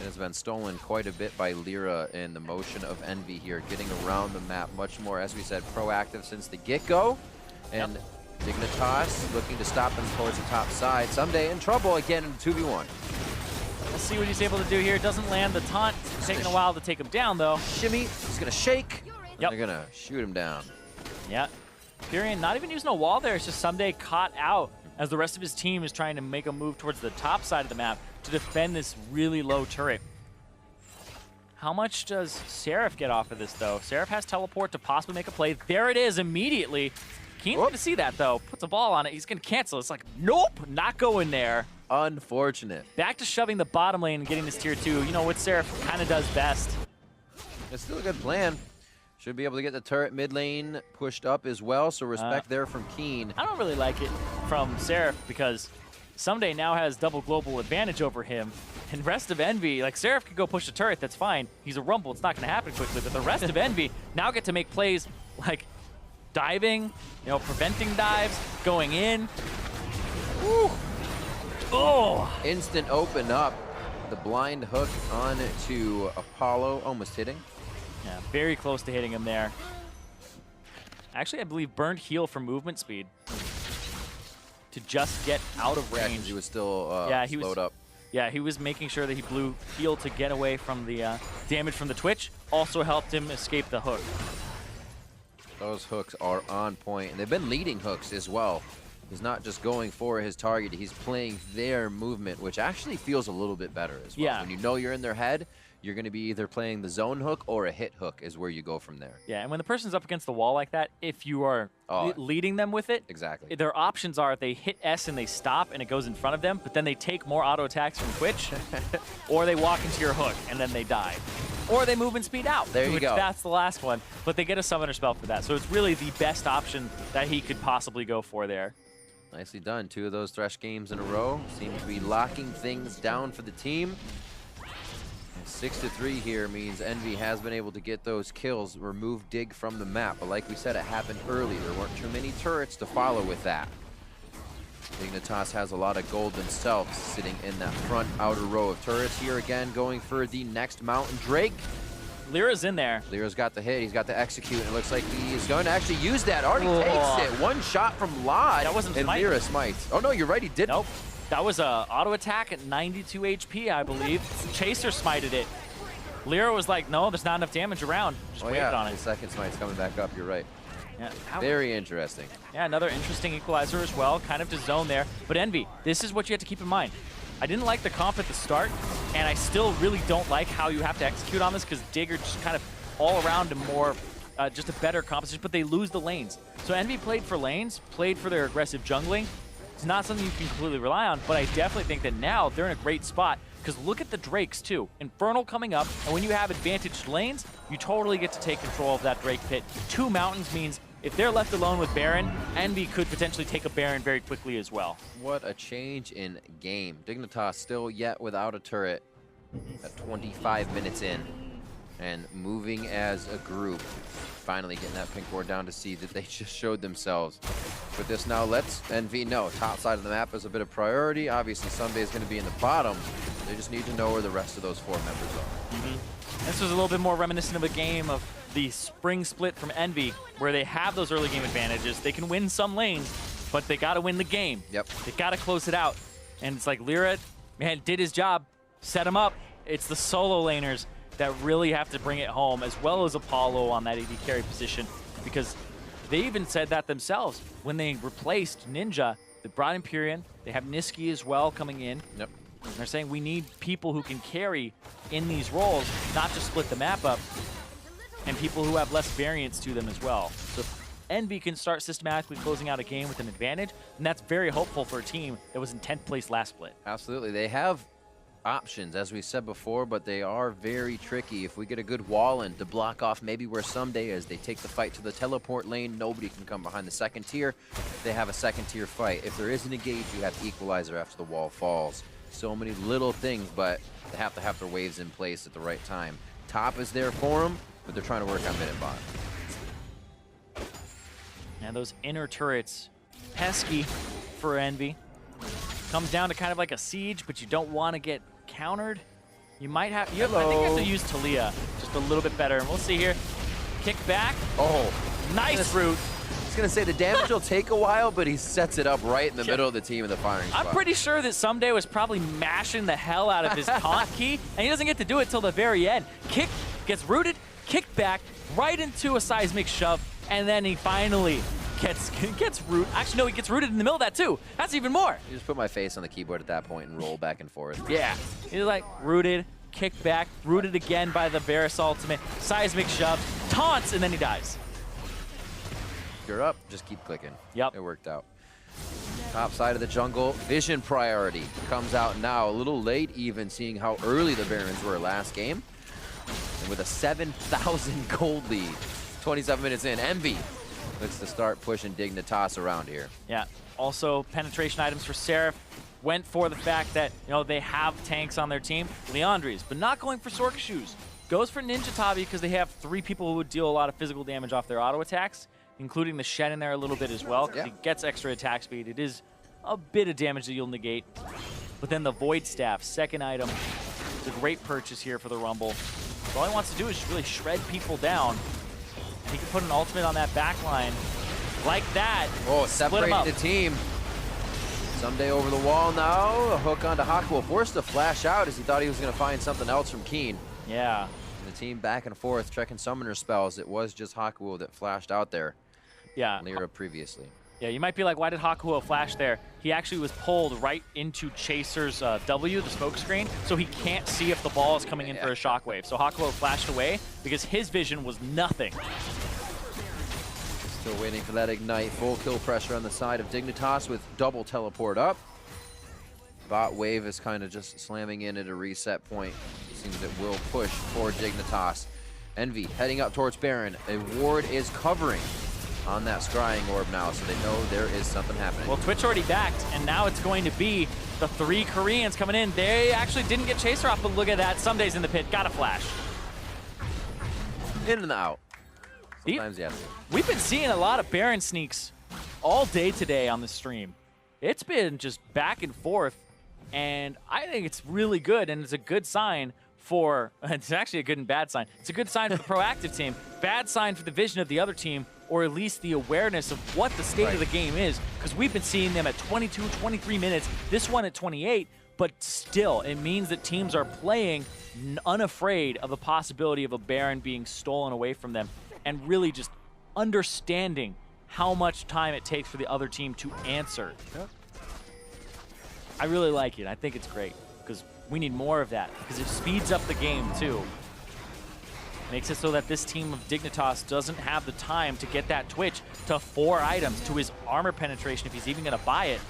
Speaker 1: It has been stolen quite a bit by Lyra in the motion of Envy here, getting around the map much more, as we said, proactive since the get-go. And Dignitas looking to stop them towards the top side. Someday in trouble again in 2v1.
Speaker 2: We'll see what he's able to do here. Doesn't land the taunt. It's taking a while to take him down, though.
Speaker 1: Shimmy. He's going to shake.
Speaker 2: Yep.
Speaker 1: They're going to shoot him down.
Speaker 2: Yeah. Pyrian not even using a wall there. It's just Someday caught out as the rest of his team is trying to make a move towards the top side of the map to defend this really low turret. How much does Seraph get off of this, though? Seraph has teleport to possibly make a play. There it is immediately. Keen's going to see that, though. Puts a ball on it. He's going to cancel. It's like, nope, not going there.
Speaker 1: Unfortunate.
Speaker 2: Back to shoving the bottom lane and getting this tier 2. You know what Seraph kind of does best.
Speaker 1: It's still a good plan. Should be able to get the turret mid lane pushed up as well, so respect there from Keen.
Speaker 2: I don't really like it from Seraph because Someday now has double global advantage over him. And rest of Envy, like Seraph could go push a turret, that's fine. He's a Rumble, it's not going to happen quickly, but the rest of Envy now get to make plays like diving, you know, preventing dives, going in. Woo. Oh!
Speaker 1: Instant open up. The blind hook on to Apollo, almost hitting.
Speaker 2: Yeah, very close to hitting him there. Actually, I believe burned heal for movement speed to just get out of range.
Speaker 1: Yeah, he was still slowed up.
Speaker 2: Yeah, he was making sure that he blew heal to get away from the damage from the Twitch. Also helped him escape the hook.
Speaker 1: Those hooks are on point, and they've been leading hooks as well. He's not just going for his target, he's playing their movement, which actually feels a little bit better as well.
Speaker 2: Yeah.
Speaker 1: When you know you're in their head, you're going to be either playing the zone hook or a hit hook is where you go from there.
Speaker 2: Yeah, and when the person's up against the wall like that, if you are leading them with it,
Speaker 1: exactly,
Speaker 2: their options are they hit S and they stop and it goes in front of them, but then they take more auto attacks from Twitch, or they walk into your hook and then they die. Or they move and speed out.
Speaker 1: There you go.
Speaker 2: That's the last one, but they get a summoner spell for that. So it's really the best option that he could possibly go for there.
Speaker 1: Nicely done. 2 of those Thresh games in a row. Seem to be locking things down for the team. 6-3 here means Envy has been able to get those kills, remove Dig from the map. But like we said, it happened early. There weren't too many turrets to follow with that. Dignitas has a lot of gold themselves sitting in that front outer row of turrets. Here again, going for the next Mountain Drake.
Speaker 2: Lyra's in there.
Speaker 1: Lyra's got the hit. He's got the execute. And it looks like he's going to actually use that. Already takes it. One shot from Lod.
Speaker 2: That wasn't
Speaker 1: and
Speaker 2: smite.
Speaker 1: Lyra smites. Oh, no, you're right. He didn't.
Speaker 2: Nope. That was a auto attack at 92 HP, I believe. Chaser smited it. Lyra was like, no, there's not enough damage around. Just waited on it.
Speaker 1: The second smite's coming back up. You're right.
Speaker 2: Yeah.
Speaker 1: Very interesting.
Speaker 2: Yeah, another interesting equalizer as well, kind of to zone there. But Envy, this is what you have to keep in mind. I didn't like the comp at the start, and I still really don't like how you have to execute on this because Digger just kind of all around a more, just a better composition, but they lose the lanes. So Envy played for lanes, played for their aggressive jungling. It's not something you can completely rely on, but I definitely think that now they're in a great spot because look at the Drakes too. Infernal coming up, and when you have advantaged lanes, you totally get to take control of that Drake pit. 2 mountains means if they're left alone with Baron, Envy could potentially take a Baron very quickly as well.
Speaker 1: What a change in game. Dignitas still yet without a turret at 25 minutes in. and moving as a group. Finally getting that pink board down to see that they just showed themselves. With this now, let's EnVy know top side of the map is a bit of priority. Obviously, Someday is going to be in the bottom. They just need to know where the rest of those 4 members are.
Speaker 2: This was a little bit more reminiscent of a game of the spring split from EnVy, where they have those early game advantages. They can win some lanes, but they got to win the game.
Speaker 1: Yep.
Speaker 2: They got to close it out. And it's like Lyra, man, did his job, set him up. It's the solo laners that really have to bring it home, as well as Apollo on that AD carry position, because they even said that themselves when they replaced Ninja. They brought Empyrean. They have Niski as well coming in.
Speaker 1: Yep.
Speaker 2: And they're saying we need people who can carry in these roles, not just split the map up, and people who have less variance to them as well. So EnVy can start systematically closing out a game with an advantage, and that's very hopeful for a team that was in 10th place last split.
Speaker 1: Absolutely. They have options, as we said before, but they are very tricky. If we get a good wall in to block off maybe where Someday is, they take the fight to the teleport lane, nobody can come behind the second tier. They have a second tier fight. If there is an engage, you have equalizer after the wall falls. So many little things, but they have to have their waves in place at the right time. Top is there for them, but they're trying to work on mid and bot.
Speaker 2: And those inner turrets, pesky for EnVy. Comes down to kind of like a siege, but you don't want to get countered. You might have, I think you have to use Talia just a little bit better. And we'll see here. Kick back.
Speaker 1: Oh,
Speaker 2: nice route.
Speaker 1: I was going to say the damage will take a while, but he sets it up right in the middle of the team in the firing spot.
Speaker 2: I'm pretty sure that Someday was probably mashing the hell out of his taunt key, and he doesn't get to do it till the very end. Kick, gets rooted, kick back, right into a seismic shove, and then he finally gets rooted. Actually, no, he gets rooted in the middle of that too. That's even more.
Speaker 1: You just put my face on the keyboard at that point and roll back and forth.
Speaker 2: Yeah. He's like rooted, kick back, rooted again by the Varus ultimate, seismic shove, taunts, and then he dies.
Speaker 1: You're up, just keep clicking.
Speaker 2: Yep.
Speaker 1: It worked out. Top side of the jungle, vision priority comes out now. A little late even, seeing how early the Barons were last game. And with a 7,000 gold lead, 27 minutes in, EnVy looks to start pushing Dignitas around here.
Speaker 2: Yeah. Also, penetration items for Seraph went for the fact that, you know, they have tanks on their team, Leandries, but not going for Sork Shoes. Goes for Ninja Tabi because they have 3 people who would deal a lot of physical damage off their auto attacks, including the Shen in there a little bit as well, because he gets extra attack speed. It is a bit of damage that you'll negate. But then the Void Staff, second item, it's a great purchase here for the Rumble. All he wants to do is really shred people down. He can put an ultimate on that back line like that.
Speaker 1: Oh, separating the team. Someday over the wall now. A hook onto Hakuo, forced to flash out as he thought he was going to find something else from Keen.
Speaker 2: Yeah.
Speaker 1: And the team back and forth, checking summoner spells. It was just Hakuo that flashed out there.
Speaker 2: Yeah.
Speaker 1: Lyra previously.
Speaker 2: Yeah, you might be like, why did Hakuo flash there? He actually was pulled right into Chaser's W, the smoke screen, so he can't see if the ball is coming in for a shockwave. So Hakuo flashed away because his vision was nothing.
Speaker 1: Still waiting for that ignite. Full kill pressure on the side of Dignitas with double teleport up. Bot wave is kind of just slamming in at a reset point. It seems it will push for Dignitas. EnVy heading up towards Baron. A ward is covering on that scrying orb now, so they know there is something happening.
Speaker 2: Well, Twitch already backed, and now it's going to be the 3 Koreans coming in. They actually didn't get Chaser off, but look at that. Someday's in the pit. Got a flash.
Speaker 1: In and out. Sometimes, yes.
Speaker 2: We've been seeing a lot of Baron sneaks all day today on the stream. It's been just back and forth, and I think it's really good, and it's a good sign for, it's actually a good and bad sign. It's a good sign for the proactive team, bad sign for the vision of the other team, or at least the awareness of what the state of the game is, because we've been seeing them at 22, 23 minutes, this one at 28, but still, it means that teams are playing unafraid of the possibility of a Baron being stolen away from them, and really just understanding how much time it takes for the other team to answer. Yep. I really like it. I think it's great, because we need more of that, because it speeds up the game too. Makes it so that this team of Dignitas doesn't have the time to get that Twitch to 4 items, to his armor penetration if he's even going to buy it.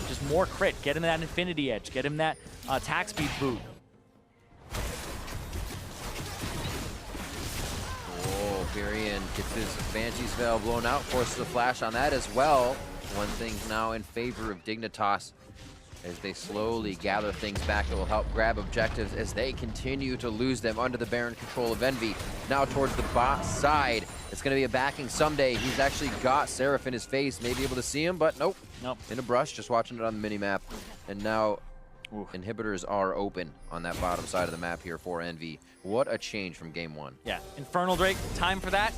Speaker 2: Just more crit, get him that Infinity Edge, get him that attack speed boot.
Speaker 1: Oh, Birion gets his Banshee's Veil blown out, forces a flash on that as well. One thing now in favor of Dignitas. as they slowly gather things back. It will help grab objectives as they continue to lose them under the Baron control of Envy. Now towards the bot side. It's going to be a backing someday. He's actually got Seraph in his face. Maybe able to see him, but nope.
Speaker 2: Nope.
Speaker 1: In a brush, just watching it on the mini-map. And now inhibitors are open on that bottom side of the map here for Envy. What a change from game one.
Speaker 2: Yeah, Infernal Drake, time for that.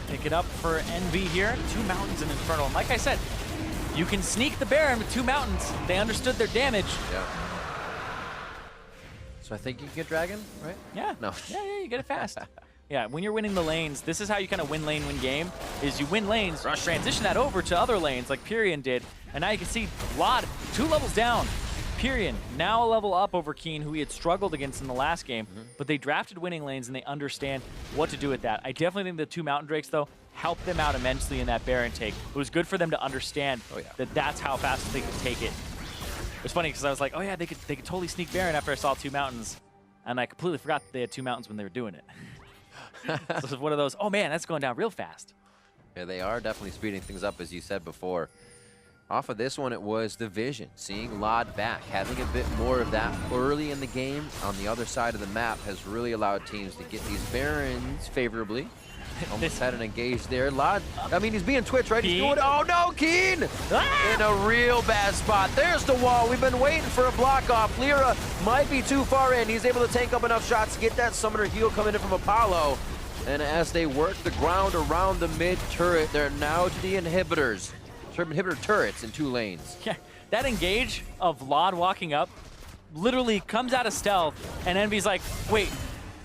Speaker 2: Pick it up for Envy here. 2 mountains and Infernal. And like I said, you can sneak the Baron with 2 mountains. They understood their damage.
Speaker 1: Yeah. So I think you can get Dragon, right?
Speaker 2: Yeah.
Speaker 1: No.
Speaker 2: Yeah, you get it fast. Yeah, when you're winning the lanes, this is how you kind of win lane, win game, is you win lanes, transition that over to other lanes like Pyrian did. And now you can see Vlad 2 levels down. Pyrian now a level up over Keen, who he had struggled against in the last game, but they drafted winning lanes and they understand what to do with that. I definitely think the 2 Mountain Drakes, though, helped them out immensely in that Baron take. It was good for them to understand that that's how fast they could take it. It's funny because I was like, oh yeah, they could totally sneak Baron after I saw 2 mountains, and I completely forgot that they had 2 mountains when they were doing it. So it's one of those, oh man, that's going down real fast.
Speaker 1: Yeah, they are definitely speeding things up, as you said before. Off of this one, it was the vision. Seeing Lod back, having a bit more of that early in the game on the other side of the map has really allowed teams to get these Barons favorably. Almost had an engage there. Lod, I mean, he's being twitched, right? He's going, oh no, Keen! In a real bad spot. There's the wall. We've been waiting for a block off. Lyra might be too far in. He's able to tank up enough shots to get that summoner heal coming in from Apollo. And as they work the ground around the mid turret, they're now to the inhibitors. Inhibitor turrets in 2 lanes.
Speaker 2: Yeah, that engage of Lod walking up literally comes out of stealth, and Envy's like, wait,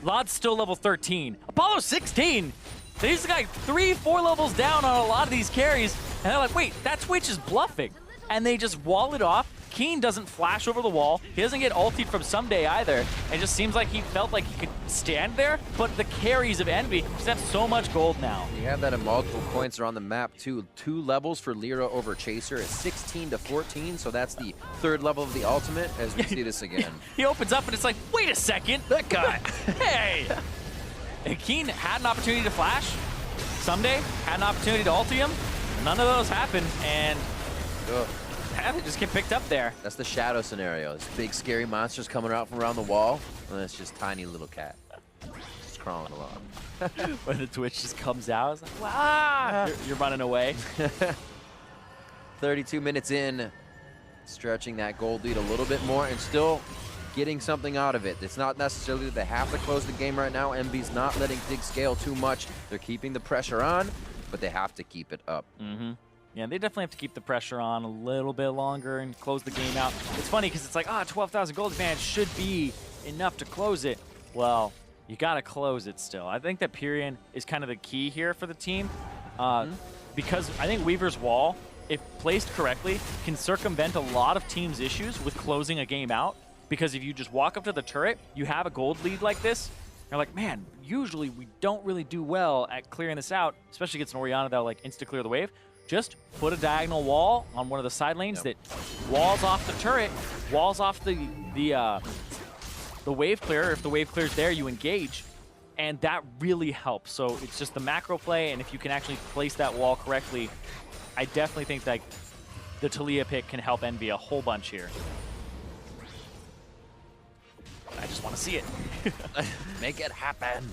Speaker 2: Lod's still level 13. Apollo's 16. He's the guy 3-4 levels down on a lot of these carries, and they're like, wait, that Twitch is bluffing. And they just wall it off. Keen doesn't flash over the wall. He doesn't get ultied from Someday either. It just seems like he felt like he could stand there, but the carries of Envy just have so much gold now.
Speaker 1: You have that at multiple points around the map too. 2 levels for Lyra over Chaser at 16 to 14, so that's the 3rd level of the ultimate as we see this again.
Speaker 2: He opens up and it's like, wait a second, that guy, hey! And Keen had an opportunity to flash. Someday had an opportunity to ulti him. None of those happened, and they just get picked up there.
Speaker 1: That's the shadow scenario. This big scary monsters coming out from around the wall, and it's just tiny little cat just crawling along.
Speaker 2: When the Twitch just comes out, it's like, wow, you're running away.
Speaker 1: 32 minutes in, stretching that gold lead a little bit more and still getting something out of it. It's not necessarily that they have to close the game right now. MB's not letting Dig scale too much. They're keeping the pressure on, but they have to keep it up.
Speaker 2: Yeah, they definitely have to keep the pressure on a little bit longer and close the game out. It's funny because it's like, 12,000 gold advantage should be enough to close it. Well, you got to close it still. I think that Pyrian is kind of the key here for the team because I think Weaver's Wall, if placed correctly, can circumvent a lot of teams' issues with closing a game out. Because if you just walk up to the turret, you have a gold lead like this, you're like, man, usually we don't really do well at clearing this out, especially against an Orianna that'll like insta-clear the wave. Just put a diagonal wall on one of the side lanes that walls off the turret, walls off the wave clear. If the wave clears there, you engage, and that really helps. So it's just the macro play, and if you can actually place that wall correctly, I definitely think that the Taliyah pick can help Envy a whole bunch here. I just want to see it.
Speaker 1: Make it happen.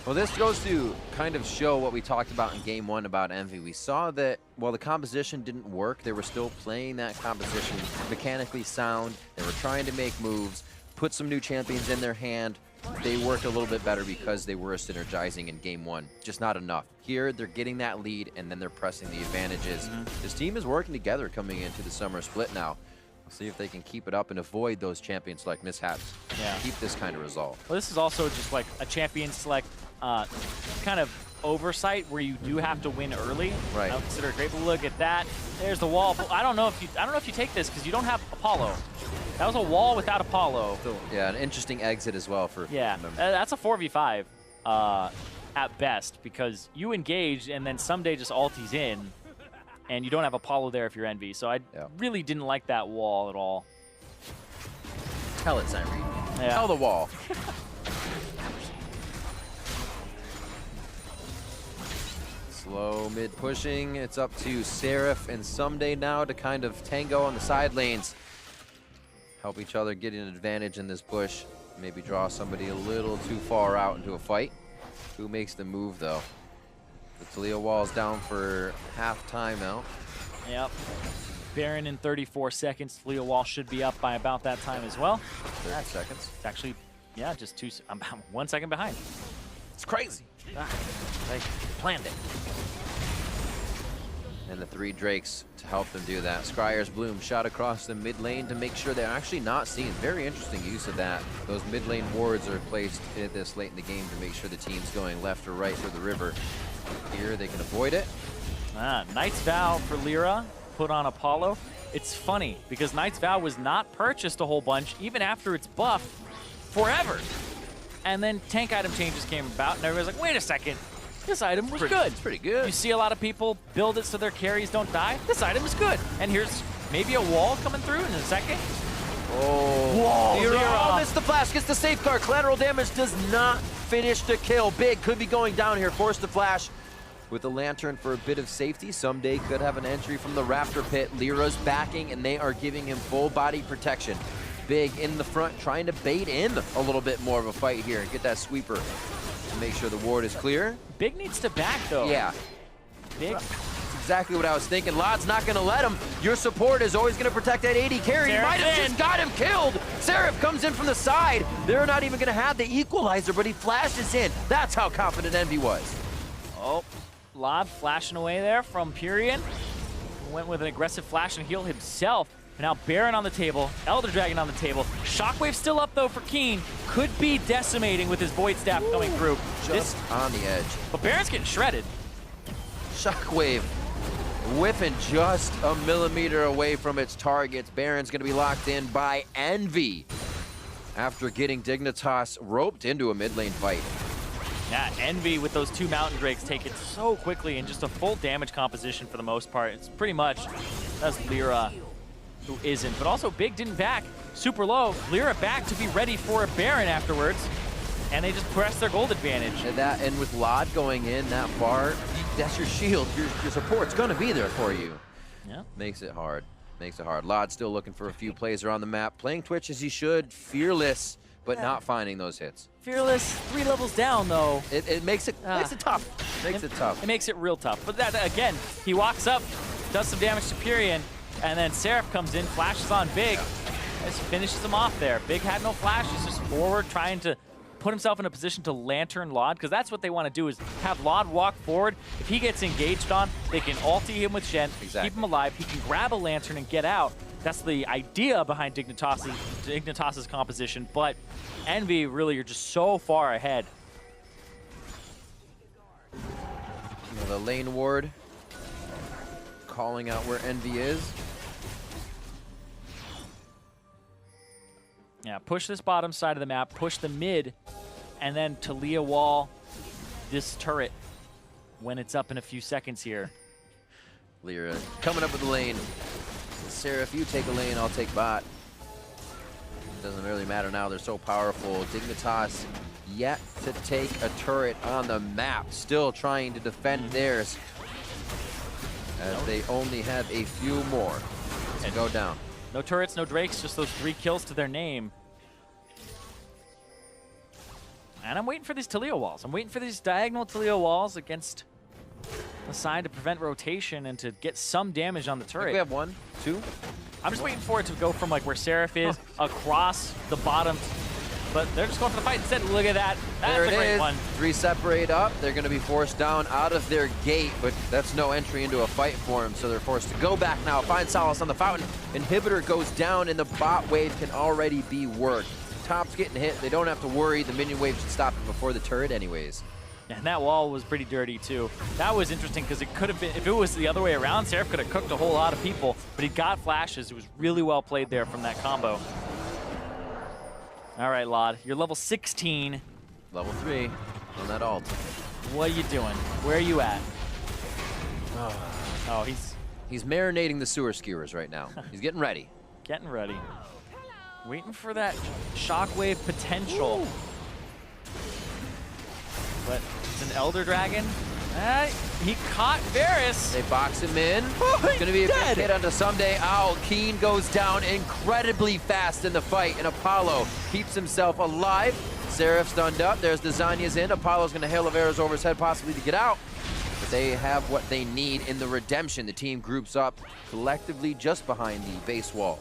Speaker 1: Well, this goes to kind of show what we talked about in game 1 about Envy. We saw that while the composition didn't work, they were still playing that composition mechanically sound. They were trying to make moves, put some new champions in their hand. They worked a little bit better because they were synergizing in game 1. Just not enough. Here, they're getting that lead, and then they're pressing the advantages. This team is working together coming into the summer split now. See if they can keep it up and avoid those champion select mishaps.
Speaker 2: Yeah.
Speaker 1: Keep this kind of result.
Speaker 2: Well, this is also just like a champion select kind of oversight where you do have to win early.
Speaker 1: Right.
Speaker 2: I would consider it great. But look at that. There's the wall. But I don't know if you take this because you don't have Apollo. That was a wall without Apollo.
Speaker 1: Yeah, an interesting exit as well for.
Speaker 2: Yeah, that's a 4v5 at best because you engage and then Someday just ultis in. And you don't have Apollo there if you're Envy. So I really didn't like that wall at all.
Speaker 1: Tell it, Cyrene.
Speaker 2: Yeah.
Speaker 1: Tell the wall. Slow mid pushing. It's up to Seraph and Someday now to kind of tango on the side lanes. help each other get an advantage in this bush. Maybe draw somebody a little too far out into a fight. Who makes the move, though? The Talia wall's down for half timeout.
Speaker 2: Yep. Baron in 34 seconds. Talia wall should be up by about that time as well.
Speaker 1: 30 seconds. It's
Speaker 2: actually, yeah, just I'm 1 second behind.
Speaker 1: It's crazy. They planned it. And the 3 Drakes to help them do that. Scryer's Bloom shot across the mid lane to make sure they're actually not seen. Very interesting use of that. Those mid lane wards are placed this late in the game to make sure the team's going left or right for the river. Here they can avoid it.
Speaker 2: Knight's Vow for Lyra, put on Apollo. It's funny because Knight's Vow was not purchased a whole bunch, even after its buff, forever. And then tank item changes came about, and everybody's like, wait a second, this item was good.
Speaker 1: It's pretty good.
Speaker 2: You see a lot of people build it so their carries don't die. This item is good. And here's maybe a wall coming through in a second.
Speaker 1: Oh,
Speaker 2: Lyra.
Speaker 1: Oh, missed the flash, gets the safeguard. Collateral damage does not finish the kill. Big could be going down here, forced to flash. With the lantern for a bit of safety, someday could have an entry from the Raptor pit. Lyra's backing, and they are giving him full body protection. Big in the front, trying to bait in a little bit more of a fight here and get that sweeper to make sure the ward is clear.
Speaker 2: Big needs to back, though.
Speaker 1: Yeah.
Speaker 2: Big.
Speaker 1: That's exactly what I was thinking. Lod's not going to let him. Your support is always going to protect that AD carry. You might have just got him killed. Seraph comes in from the side. They're not even going to have the equalizer, but he flashes in. That's how confident Envy was.
Speaker 2: Oh, Lob flashing away there from Purian. Went with an aggressive flash and heal himself. And now Baron on the table, Elder Dragon on the table. Shockwave still up though for Keen. Could be decimating with his Void Staff coming through.
Speaker 1: Just on the edge.
Speaker 2: But Baron's getting shredded.
Speaker 1: Shockwave whiffing just a millimeter away from its targets. Baron's going to be locked in by Envy after getting Dignitas roped into a mid lane fight.
Speaker 2: Yeah, Envy with those 2 Mountain Drakes take it so quickly and just a full damage composition for the most part. It's pretty much, that's Lyra who isn't. But also Big didn't back, super low. Lyra back to be ready for a Baron afterwards. And they just press their gold advantage.
Speaker 1: And with Lod going in that far, that's your shield. Your support's gonna be there for you.
Speaker 2: Yeah.
Speaker 1: Makes it hard. Makes it hard. Lod still looking for a few plays around the map. Playing Twitch as he should. Fearless, but not finding those hits.
Speaker 2: Fearless, 3 levels down though.
Speaker 1: It makes it tough. Makes it tough.
Speaker 2: It makes it real tough. But that again, he walks up, does some damage to Purian, and then Seraph comes in, flashes on Big, just finishes him off there. Big had no flash. He's just forward trying to put himself in a position to lantern Lod, because that's what they want to do is have Lod walk forward. If he gets engaged on, they can ulti him with Shen, keep him alive. He can grab a lantern and get out. That's the idea behind Dignitas's composition, but Envy really are just so far ahead.
Speaker 1: The lane ward calling out where Envy is.
Speaker 2: Yeah, push this bottom side of the map, push the mid, and then Talia wall this turret when it's up in a few seconds here.
Speaker 1: Lyra coming up with the lane. Seraph, you take a lane, I'll take bot. Doesn't really matter now, they're so powerful. Dignitas yet to take a turret on the map, still trying to defend theirs as they only have a few more to go down.
Speaker 2: No turrets, no Drakes, just those 3 kills to their name. And I'm waiting for these Talia walls. I'm waiting for these diagonal Talia walls against the side to prevent rotation and to get some damage on the turret.
Speaker 1: We have 1, 2.
Speaker 2: I'm just waiting for it to go from like where Seraph is across the bottom, but they're just going for the fight instead. Look at that. That's a great one.
Speaker 1: 3 separate up. They're going to be forced down out of their gate, but that's no entry into a fight for them, so they're forced to go back now. Find solace on the fountain. Inhibitor goes down, and the bot wave can already be worked. Top's getting hit. They don't have to worry. The minion wave should stop it before the turret anyways.
Speaker 2: And that wall was pretty dirty too. That was interesting because it could have been, if it was the other way around, Seraph could have cooked a whole lot of people, but he got flashes. It was really well played there from that combo. All right, Lod, you're level 16.
Speaker 1: Level 3 on that ult.
Speaker 2: What are you doing? Where are you at? Oh,
Speaker 1: he's marinating the sewer skewers right now. He's getting ready.
Speaker 2: Getting ready. Waiting for that shockwave potential.
Speaker 1: Ooh.
Speaker 2: But it's an Elder Dragon. He caught Varus.
Speaker 1: They box him in.
Speaker 2: Oh,
Speaker 1: It's going to be a
Speaker 2: dead.
Speaker 1: big hit onto Someday Owl. Keen goes down incredibly fast in the fight, and Apollo keeps himself alive. Seraph stunned up. There's the Zanya's in. Apollo's going to hail of arrows over his head, possibly to get out. But they have what they need in the redemption. The team groups up collectively just behind the base wall.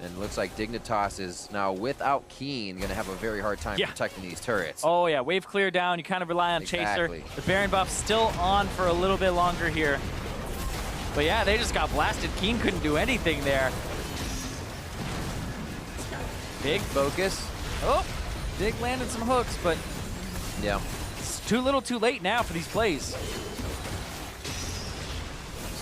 Speaker 1: And it looks like Dignitas is now, without Keen, going to have a very hard time protecting these turrets.
Speaker 2: Oh, yeah. Wave clear down. You kind of rely on Chaser. The Baron buff still on for a little bit longer here. But, yeah, they just got blasted. Keen couldn't do anything there. Big
Speaker 1: Focus.
Speaker 2: Oh, Dig landed some hooks, but
Speaker 1: Yeah.
Speaker 2: it's too little too late now for these plays.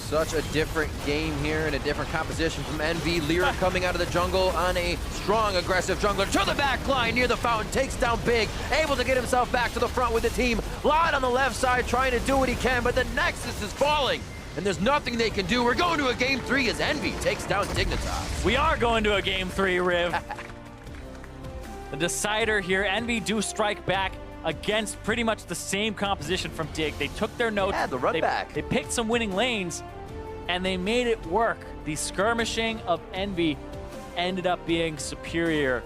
Speaker 1: Such a different game here and a different composition from EnVy. Lyra coming out of the jungle on a strong, aggressive jungler to the back line near the fountain. Takes down Big, able to get himself back to the front with the team. Lot on the left side trying to do what he can, but the Nexus is falling. And there's nothing they can do. We're going to a game 3 as EnVy takes down Dignitas.
Speaker 2: We are going to a game 3, Riv. The decider here, EnVy do strike back against pretty much the same composition from Dig. They took their notes.
Speaker 1: Yeah, the run back.
Speaker 2: They picked some winning lanes, and they made it work. The skirmishing of EnVy ended up being superior.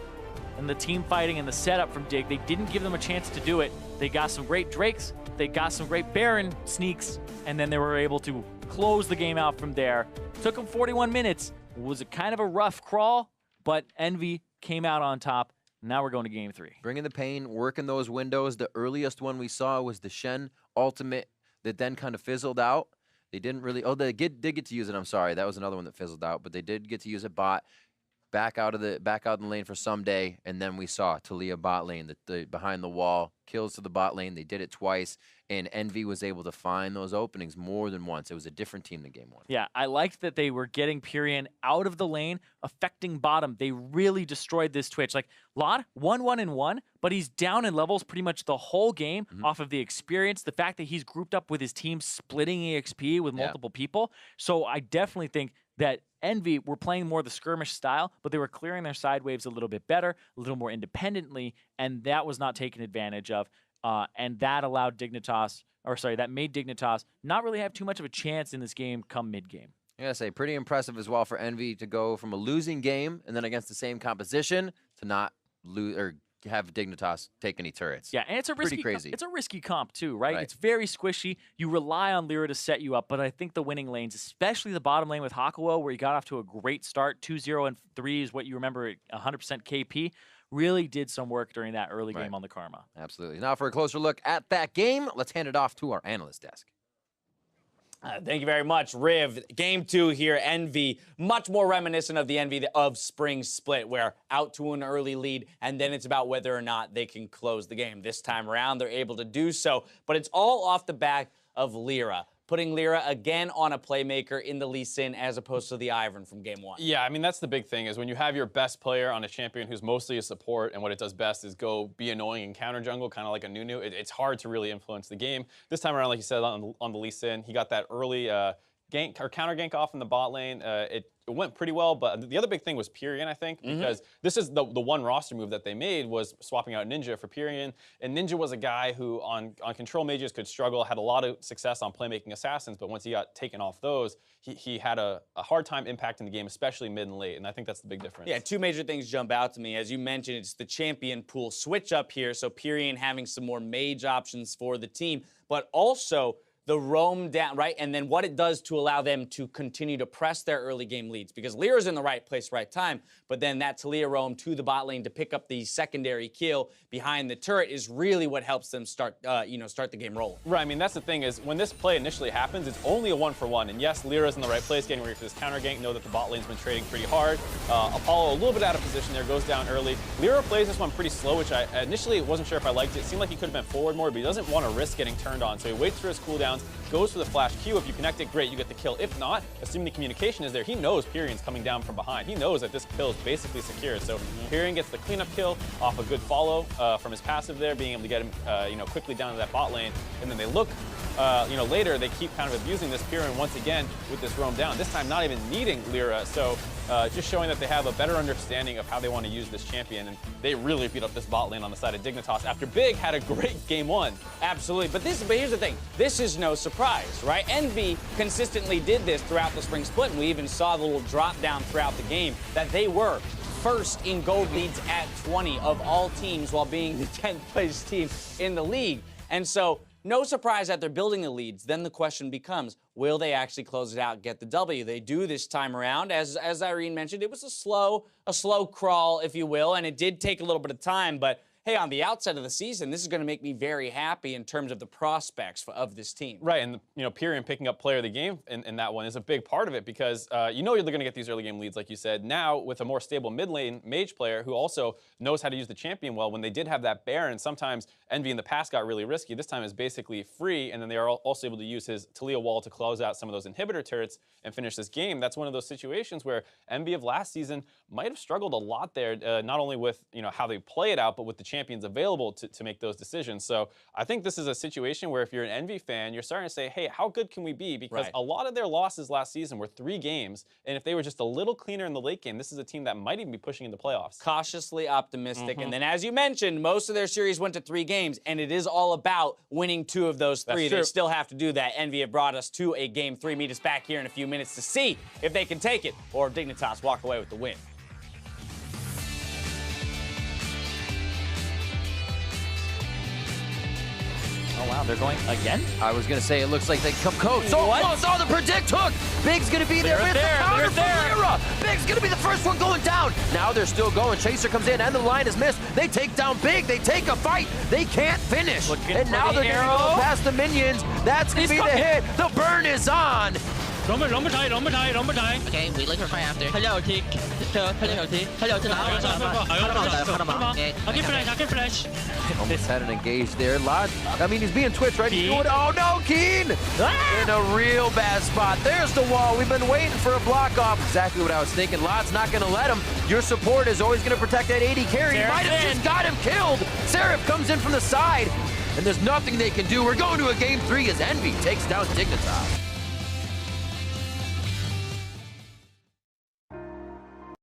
Speaker 2: And the team fighting and the setup from Dig, they didn't give them a chance to do it. They got some great Drakes, they got some great Baron sneaks, and then they were able to close the game out from there. Took them 41 minutes. It was a kind of a rough crawl, but EnVy came out on top. Now we're going to game 3.
Speaker 1: Bringing the pain, working those windows. The earliest one we saw was the Shen ultimate that then kind of fizzled out. They didn't really, they did get to use it, I'm sorry. That was another one that fizzled out, but they did get to use it bot. Back out in the lane for Someday, and then we saw Talia bot lane, the behind the wall, kills to the bot lane. They did it twice, and EnVy was able to find those openings more than once. It was a different team than game 1.
Speaker 2: Yeah, I liked that they were getting Pyrian out of the lane, affecting bottom. They really destroyed this Twitch. Like, Lod, 1-1-1, but he's down in levels pretty much the whole game off of the experience, the fact that he's grouped up with his team, splitting EXP with multiple people. So I definitely think that EnVy were playing more the skirmish style, but they were clearing their side waves a little bit better, a little more independently, and that was not taken advantage of. And that allowed Dignitas, that made Dignitas not really have too much of a chance in this game come mid-game.
Speaker 1: I gotta say, pretty impressive as well for EnVy to go from a losing game and then against the same composition to not lose or have Dignitas take any turrets.
Speaker 2: Yeah, and it's a risky,
Speaker 1: crazy.
Speaker 2: It's a risky comp too, right? It's very squishy. You rely on Lyra to set you up, but I think the winning lanes, especially the bottom lane with Hakuo, where he got off to a great start, 2-0 and 3 is what you remember, 100% KP, really did some work during that early game on the Karma.
Speaker 1: Absolutely. Now for a closer look at that game, let's hand it off to our analyst desk.
Speaker 3: Thank you very much, Riv. Game 2 here, EnVy, much more reminiscent of the EnVy of Spring Split, where out to an early lead, and then it's about whether or not they can close the game. This time around, they're able to do so, but it's all off the back of Lyra, putting Lyra again on a playmaker in the Lee Sin as opposed to the Ivern from game 1.
Speaker 4: Yeah, I mean, that's the big thing is when you have your best player on a champion who's mostly a support and what it does best is go be annoying in counter jungle, kind of like a Nunu, it's hard to really influence the game. This time around, like you said, on the Lee Sin, he got that early gank or counter gank off in the bot lane. It went pretty well, but the other big thing was Pyrian, I think, because this is the one roster move that they made was swapping out Ninja for Pyrian, and Ninja was a guy who on control mages could struggle, had a lot of success on playmaking assassins, but once he got taken off those, he had a hard time impacting the game, especially mid and late, and I think that's the big difference.
Speaker 3: Yeah, 2 major things jump out to me. As you mentioned, it's the champion pool switch up here, so Pyrian having some more mage options for the team, but also the roam down, right? And then what it does to allow them to continue to press their early game leads. Because Lyra's in the right place, right time, but then that Talia roam to the bot lane to pick up the secondary kill behind the turret is really what helps them start the game rolling.
Speaker 4: Right, I mean, that's the thing is when this play initially happens, it's only a 1-for-1. And yes, Lyra's in the right place, getting ready for this counter gank, know that the bot lane's been trading pretty hard. Apollo a little bit out of position there, goes down early. Lyra plays this one pretty slow, which I initially wasn't sure if I liked it. It seemed like he could have been forward more, but he doesn't want to risk getting turned on. So he waits for his cooldowns, goes for the flash Q. If you connect it, great, you get the kill. If not, assuming the communication is there, he knows Pyrian's coming down from behind. He knows that this kill is basically secured. So Pyrian gets the cleanup kill off a good follow from his passive there, being able to get him quickly down to that bot lane. And then they look later, they keep kind of abusing this Piran once again with this roam down. This time, not even needing Lyra. So just showing that they have a better understanding of how they want to use this champion. And they really beat up this bot lane on the side of Dignitas after Big had a great game 1.
Speaker 3: Absolutely. But here's the thing. This is no surprise, right? EnVy consistently did this throughout the spring split, and we even saw the little drop down throughout the game that they were first in gold leads at 20 of all teams while being the 10th place team in the league. And so no surprise that they're building the leads. Then the question becomes, will they actually close it out, get the W? They do this time around. As Irene mentioned, it was a slow crawl, if you will, and it did take a little bit of time, but hey, on the outset of the season, this is going to make me very happy in terms of the prospects of this team.
Speaker 4: Right, and Piran picking up player of the game in that one is a big part of it because you're going to get these early game leads, like you said. Now, with a more stable mid lane mage player who also knows how to use the champion well, when they did have that Baron, sometimes EnVy in the past got really risky. This time is basically free, and then they are also able to use his Talia wall to close out some of those inhibitor turrets and finish this game. That's one of those situations where EnVy of last season might have struggled a lot there, not only with how they play it out, but with the champions available to make those decisions. So I think this is a situation where if you're an EnVy fan, you're starting to say, hey, how good can we be? Because a lot of their losses last season were 3 games, and if they were just a little cleaner in the late game, this is a team that might even be pushing into playoffs.
Speaker 3: Cautiously optimistic. And then, as you mentioned, most of their series went to 3 games, and it is all about winning 2 of those 3. They still have to do that. EnVy have brought us to a game 3. Meet us back here in a few minutes to see if they can take it or if Dignitas walk away with the win.
Speaker 2: Oh, wow, they're going again?
Speaker 1: I was going to say, it looks like they come close. So close. Oh, the predict hook. Big's going to be there with the counter from Lyra. Big's going to be the first one going down. Now they're still going. Chaser comes in, and the line is missed. They take down Big. They take a fight. They can't finish. And now they're going to go past the minions. That's going to be the hit. The burn is on.
Speaker 5: Okay, we like to try after. Hello, Tick. Hello, I can flash.
Speaker 1: Almost had an engage there. Lod, I mean, he's being twitched, right? He's doing, oh no, Keen! In a real bad spot. There's the wall. We've been waiting for a block off. Exactly what I was thinking. Lod's not going to let him. Your support is always going to protect that 80 carry. He might have just got him killed. Seraph comes in from the side, and there's nothing they can do. We're going to a game 3 as EnVy takes down Dignitas.